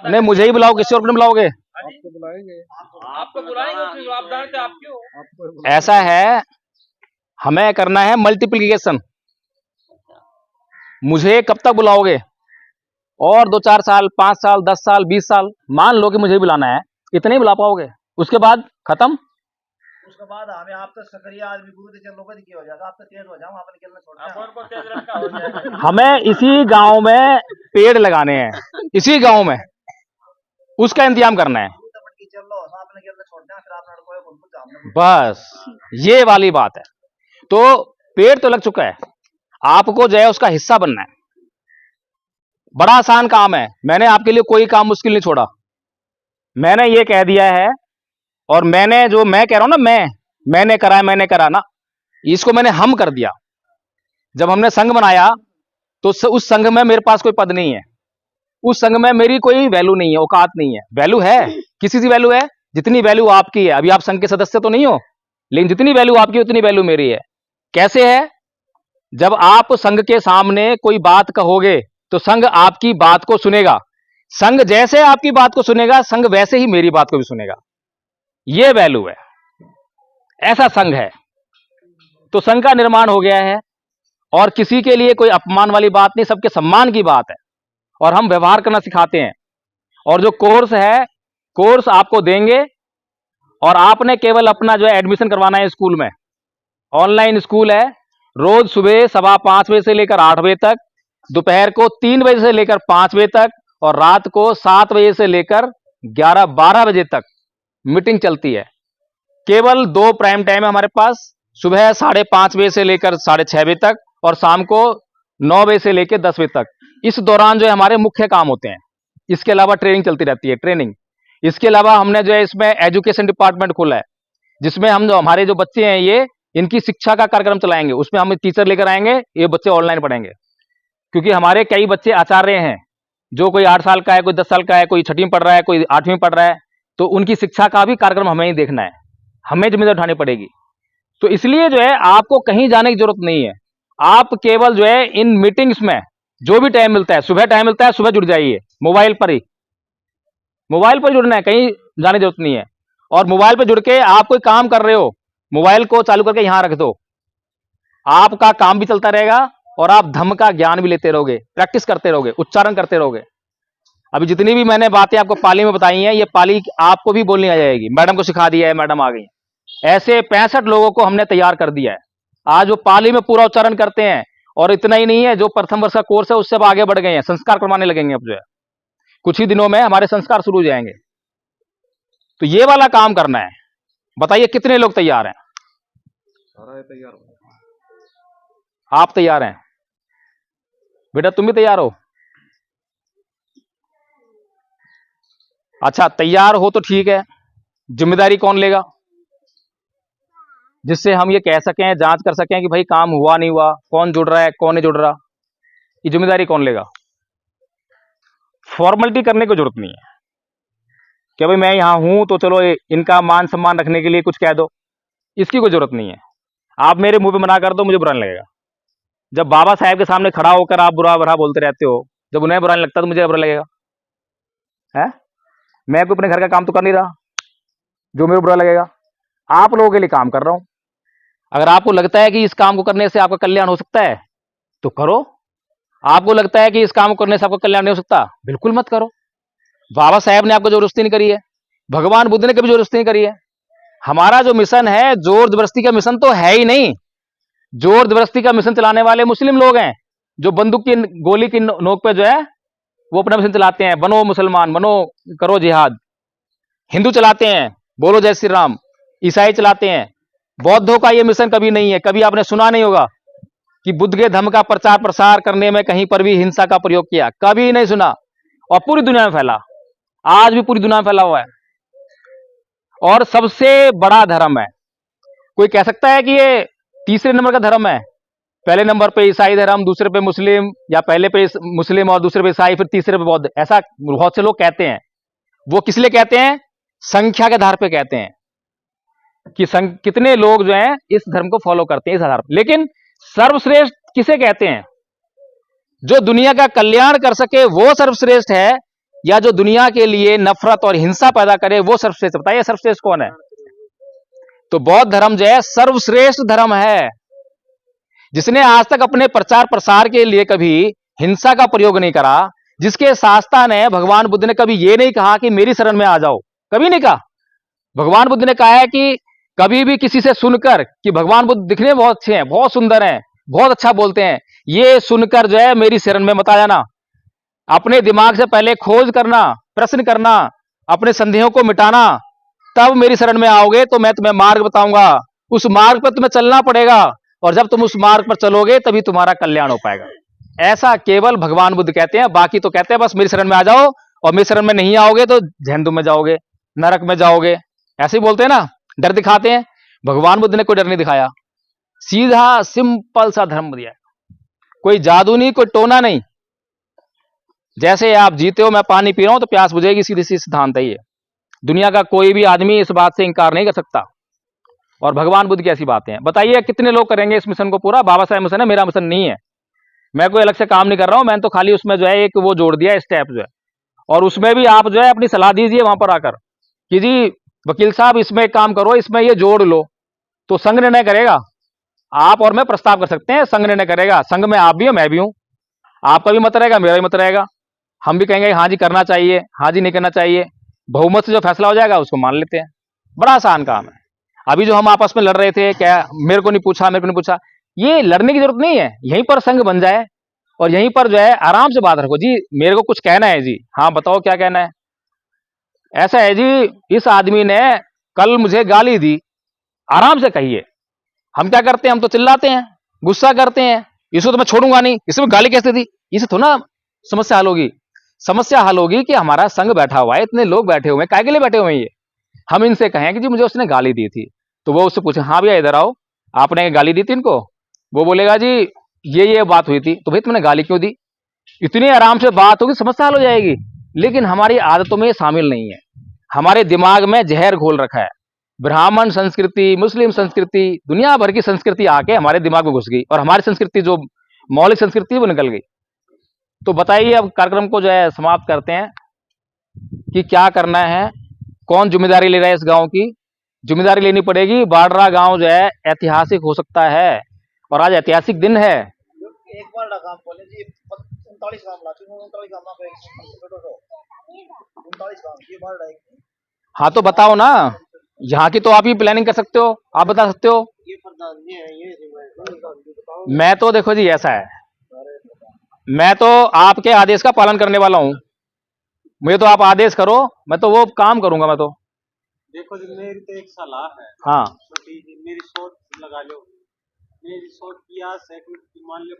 नहीं मुझे ही बुलाओ, किसी और को नहीं बुलाओगे? आपको बुलाएंगे, आपको बुलाएंगे, आप जानते आप क्यों? ऐसा है, हमें करना है मल्टीप्लिकेशन। मुझे कब तक बुलाओगे? और 2-4 साल, 5 साल, 10 साल, 20 साल, मान लो कि मुझे ही बुलाना है, इतने ही बुला पाओगे? उसके बाद खत्म। उसके बाद हमें आप तो सक्रिय आदमी गुरु के लोगों की हो जाएगा, आप तो तेज हो जाओ, आप निकलना छोड़ दें। हमें इसी गांव में पेड़ लगाने हैं, इसी गांव में, उसका इंतजाम करना है। बस ये वाली बात है। तो पेड़ तो लग चुका है, आपको जो है उसका हिस्सा बनना है। बड़ा आसान काम है, मैंने आपके लिए कोई काम मुश्किल नहीं छोड़ा। मैंने ये कह दिया है, और मैंने जो मैं कह रहा हूं ना, मैंने करा ना, इसको मैंने हम कर दिया। जब हमने संघ बनाया तो उस संघ में मेरे पास कोई पद नहीं है, उस संघ में मेरी कोई वैल्यू नहीं है, औकात नहीं है। वैल्यू है, किसी की वैल्यू है, जितनी वैल्यू आपकी है। अभी आप संघ के सदस्य तो नहीं हो, लेकिन जितनी वैल्यू आपकी उतनी वैल्यू मेरी है। कैसे है? जब आप संघ के सामने कोई बात कहोगे तो संघ आपकी बात को सुनेगा। संघ जैसे आपकी बात को सुनेगा, संघ वैसे ही मेरी बात को भी सुनेगा। यह वैल्यू है, ऐसा संघ है। तो संघ का निर्माण हो गया है, और किसी के लिए कोई अपमान वाली बात नहीं, सबके सम्मान की बात है। और हम व्यवहार करना सिखाते हैं। और जो कोर्स है, कोर्स आपको देंगे, और आपने केवल अपना जो है एडमिशन करवाना है स्कूल में। ऑनलाइन स्कूल है, रोज सुबह 5:15 बजे से लेकर 8 बजे तक, दोपहर को 3 बजे से लेकर 5 बजे तक, और रात को 7 बजे से लेकर 11-12 बजे तक मीटिंग चलती है। केवल 2 प्राइम टाइम है हमारे पास, सुबह 5:30 बजे से लेकर 6:30 बजे तक और शाम को 9 बजे से लेकर 10 बजे तक। इस दौरान जो है हमारे मुख्य काम होते हैं। इसके अलावा ट्रेनिंग चलती रहती है, ट्रेनिंग। इसके अलावा हमने जो है इसमें एजुकेशन डिपार्टमेंट खोला है, जिसमें हम जो हमारे जो बच्चे हैं ये इनकी शिक्षा का कार्यक्रम चलाएंगे। उसमें हम टीचर लेकर आएंगे, ये बच्चे ऑनलाइन पढ़ेंगे, क्योंकि हमारे कई बच्चे आचार्य हैं, जो कोई 8 साल का है, कोई 10 साल का है, कोई 6वीं में पढ़ रहा है, कोई 8वीं में पढ़ रहा है। तो उनकी शिक्षा का भी कार्यक्रम हमें ही देखना है, हमें जिम्मेदारी उठानी पड़ेगी। तो इसलिए जो है आपको कहीं जाने की जरूरत नहीं है। आप केवल जो है इन मीटिंग्स में जो भी टाइम मिलता है, सुबह टाइम मिलता है, सुबह जुड़ जाइए। मोबाइल पर ही, मोबाइल पर जुड़ना है, कहीं जाने की जरूरत नहीं है। और मोबाइल पर जुड़ के आप कोई काम कर रहे हो, मोबाइल को चालू करके यहां रख दो, आपका काम भी चलता रहेगा और आप धम्म का ज्ञान भी लेते रहोगे, प्रैक्टिस करते रहोगे, उच्चारण करते रहोगे। अभी जितनी भी मैंने बातें आपको पाली में बताई हैं, ये पाली आपको भी बोलनी आ जाएगी। मैडम को सिखा दिया है, मैडम आ गई। ऐसे 65 लोगों को हमने तैयार कर दिया है। आज वो पाली में पूरा उच्चारण करते हैं। और इतना ही नहीं है, जो प्रथम वर्ष का कोर्स है उससे अब आगे बढ़ गए हैं, संस्कार करवाने लगेंगे। अब जो है कुछ ही दिनों में हमारे संस्कार शुरू हो जाएंगे। तो ये वाला काम करना है। बताइए कितने लोग तैयार हैं? सारा तैयार हो। आप तैयार हैं? बेटा तुम भी तैयार हो? अच्छा, तैयार हो तो ठीक है। जिम्मेदारी कौन लेगा, जिससे हम ये कह सकें, जांच कर सकें कि भाई काम हुआ नहीं हुआ, कौन जुड़ रहा है, कौन नहीं जुड़ रहा, ये जिम्मेदारी कौन लेगा? फॉर्मेलिटी करने की जरूरत नहीं है कि भाई मैं यहां हूं तो चलो इनका मान सम्मान रखने के लिए कुछ कह दो, इसकी कोई जरूरत नहीं है। आप मेरे मुंह पे मना कर दो, मुझे बुरा नहीं लगेगा। जब बाबा साहेब के सामने खड़ा होकर आप बुरा बुरा बोलते रहते हो, जब उन्हें बुरा नहीं लगता तो मुझे बुरा लगेगा है? मैं कोई अपने घर का काम तो कर नहीं रहा जो मेरे बुरा लगेगा। आप लोगों के लिए काम कर रहा हूं। अगर आपको लगता है कि इस काम को करने से आपका कल्याण हो सकता है तो करो। आपको लगता है कि इस काम को करने से आपका कल्याण नहीं हो सकता, बिल्कुल मत करो। बाबा साहेब ने आपको जबरदस्ती नहीं करी है, भगवान बुद्ध ने कभी जबरदस्ती नहीं करी है। हमारा जो मिशन है, जोर जबरदस्ती का मिशन तो है ही नहीं। जोर जबरदस्ती का मिशन चलाने वाले मुस्लिम लोग हैं, जो बंदूक की गोली की नोक पे जो है वो अपना मिशन चलाते हैं, बनो मुसलमान, बनो, करो जिहाद। हिंदू चलाते हैं, बोलो जय श्री राम। ईसाई चलाते हैं। बौद्धों का ये मिशन कभी नहीं है। कभी आपने सुना नहीं होगा कि बुद्ध के धर्म का प्रचार प्रसार करने में कहीं पर भी हिंसा का प्रयोग किया, कभी नहीं सुना। और पूरी दुनिया में फैला, आज भी पूरी दुनिया में फैला हुआ है और सबसे बड़ा धर्म है। कोई कह सकता है कि ये तीसरे नंबर का धर्म है? पहले नंबर पे ईसाई धर्म, दूसरे पे मुस्लिम, या पहले पे मुस्लिम और दूसरे पे ईसाई, फिर तीसरे पे बौद्ध, ऐसा बहुत से लोग कहते हैं। वो किस लिए कहते हैं? संख्या के आधार पे कहते हैं कि कितने लोग जो हैं इस धर्म को फॉलो करते हैं, इस आधार पर। लेकिन सर्वश्रेष्ठ किसे कहते हैं? जो दुनिया का कल्याण कर सके वो सर्वश्रेष्ठ है, या जो दुनिया के लिए नफरत और हिंसा पैदा करे वो सर्वश्रेष्ठ? बताइए सर्वश्रेष्ठ कौन है? तो बौद्ध धर्म जो है सर्वश्रेष्ठ धर्म है, जिसने आज तक अपने प्रचार प्रसार के लिए कभी हिंसा का प्रयोग नहीं करा, जिसके शास्त्रा ने, भगवान बुद्ध ने कभी ये नहीं कहा कि मेरी शरण में आ जाओ, कभी नहीं कहा। भगवान बुद्ध ने कहा है कि कभी भी किसी से सुनकर कि भगवान बुद्ध दिखने में बहुत अच्छे हैं, बहुत सुंदर हैं, बहुत अच्छा बोलते हैं, ये सुनकर जो है मेरी शरण में मत आ जाना। अपने दिमाग से पहले खोज करना, प्रश्न करना, अपने संदेहों को मिटाना, तब मेरी शरण में आओगे तो मैं तुम्हें मार्ग बताऊंगा। उस मार्ग पर तुम्हें चलना पड़ेगा, और जब तुम उस मार्ग पर चलोगे तभी तुम्हारा कल्याण हो पाएगा। ऐसा केवल भगवान बुद्ध कहते हैं। बाकी तो कहते हैं बस मेरी शरण में आ जाओ, और मेरी शरण में नहीं आओगे तो जहन्नुम में जाओगे, नरक में जाओगे, ऐसे ही बोलते हैं ना, डर दिखाते हैं। भगवान बुद्ध ने कोई डर नहीं दिखाया, सीधा सिंपल सा धर्म दिया, कोई जादू नहीं, कोई टोना नहीं। जैसे आप जीते हो, मैं पानी पी रहा हूं तो प्यास बुझेगी, सीधी सी सिद्धांत है ये। दुनिया का कोई भी आदमी इस बात से इंकार नहीं कर सकता। और भगवान बुद्ध की ऐसी बातें हैं। बताइए कितने लोग करेंगे इस मिशन को पूरा? बाबा साहेब मिशन है, मेरा मिशन नहीं है। मैं कोई अलग से काम नहीं कर रहा हूं, मैंने तो खाली उसमें जो है एक वो जोड़ दिया स्टेप जो है, और उसमें भी आप जो है अपनी सलाह दीजिए वहां पर आकर कि जी वकील साहब इसमें एक काम करो, इसमें ये जोड़ लो। तो संघ निर्णय करेगा, आप और मैं प्रस्ताव कर सकते हैं, संघ निर्णय करेगा। संघ में आप भी हो, मैं भी हूं, आपका भी मत रहेगा, मेरा भी मत रहेगा। हम भी कहेंगे हाँ जी करना चाहिए, हाँ जी नहीं करना चाहिए। बहुमत से जो फैसला हो जाएगा उसको मान लेते हैं। बड़ा आसान काम है। अभी जो हम आपस में लड़ रहे थे, क्या मेरे को नहीं पूछा, मेरे को नहीं पूछा, ये लड़ने की जरूरत नहीं है। यहीं पर संघ बन जाए और यहीं पर जो है आराम से बात रखो। जी मेरे को कुछ कहना है, जी हाँ बताओ क्या कहना है। ऐसा है जी, इस आदमी ने कल मुझे गाली दी, आराम से कहिए। हम क्या करते हैं, हम तो चिल्लाते हैं, गुस्सा करते हैं, इसको तो मैं छोड़ूंगा नहीं, इसमें गाली कैसे दी, इसे तो ना समस्या हल होगी। समस्या हल होगी कि हमारा संघ बैठा हुआ है, इतने लोग बैठे हुए हैं, काय के लिए बैठे हुए हैं ये, हम इनसे कहें कि जी मुझे उसने गाली दी थी, तो वो उससे पूछे, हाँ भैया इधर आओ, आपने गाली दी थी इनको, वो बोलेगा जी ये बात हुई थी, तो भाई तुमने गाली क्यों दी, इतनी आराम से बात होगी, समस्या हल हो जाएगी। लेकिन हमारी आदतों में ये शामिल नहीं है, हमारे दिमाग में जहर घोल रखा है, ब्राह्मण संस्कृति, मुस्लिम संस्कृति, दुनिया भर की संस्कृति आके हमारे दिमाग में घुस गई, और हमारी संस्कृति जो मौलिक संस्कृति है, वो निकल गई। तो बताइए, अब कार्यक्रम को जो है समाप्त करते हैं कि क्या करना है, कौन जिम्मेदारी ले रहा है इस गांव की, जिम्मेदारी लेनी पड़ेगी। बाडरा गांव जो है ऐतिहासिक हो सकता है, और आज ऐतिहासिक दिन है। एक बार काम बोले जी 39 काम ला 39 काम ना को 39 काम ये बार डाइक हाँ तो बताओ ना, यहाँ की तो आप ही प्लानिंग कर सकते हो, आप बता सकते हो। ये प्रधान जी है ये मैं तो देखो जी, ऐसा है, मैं तो आपके आदेश का पालन करने वाला हूँ, मुझे तो आप आदेश करो, मैं तो वो काम करूंगा। मैं तो देखो जी, मेरी तो एक सलाह है, हाँ छोटी जी, मेरी सोच लगा लो, मेरी सोच की आस है कि मान लो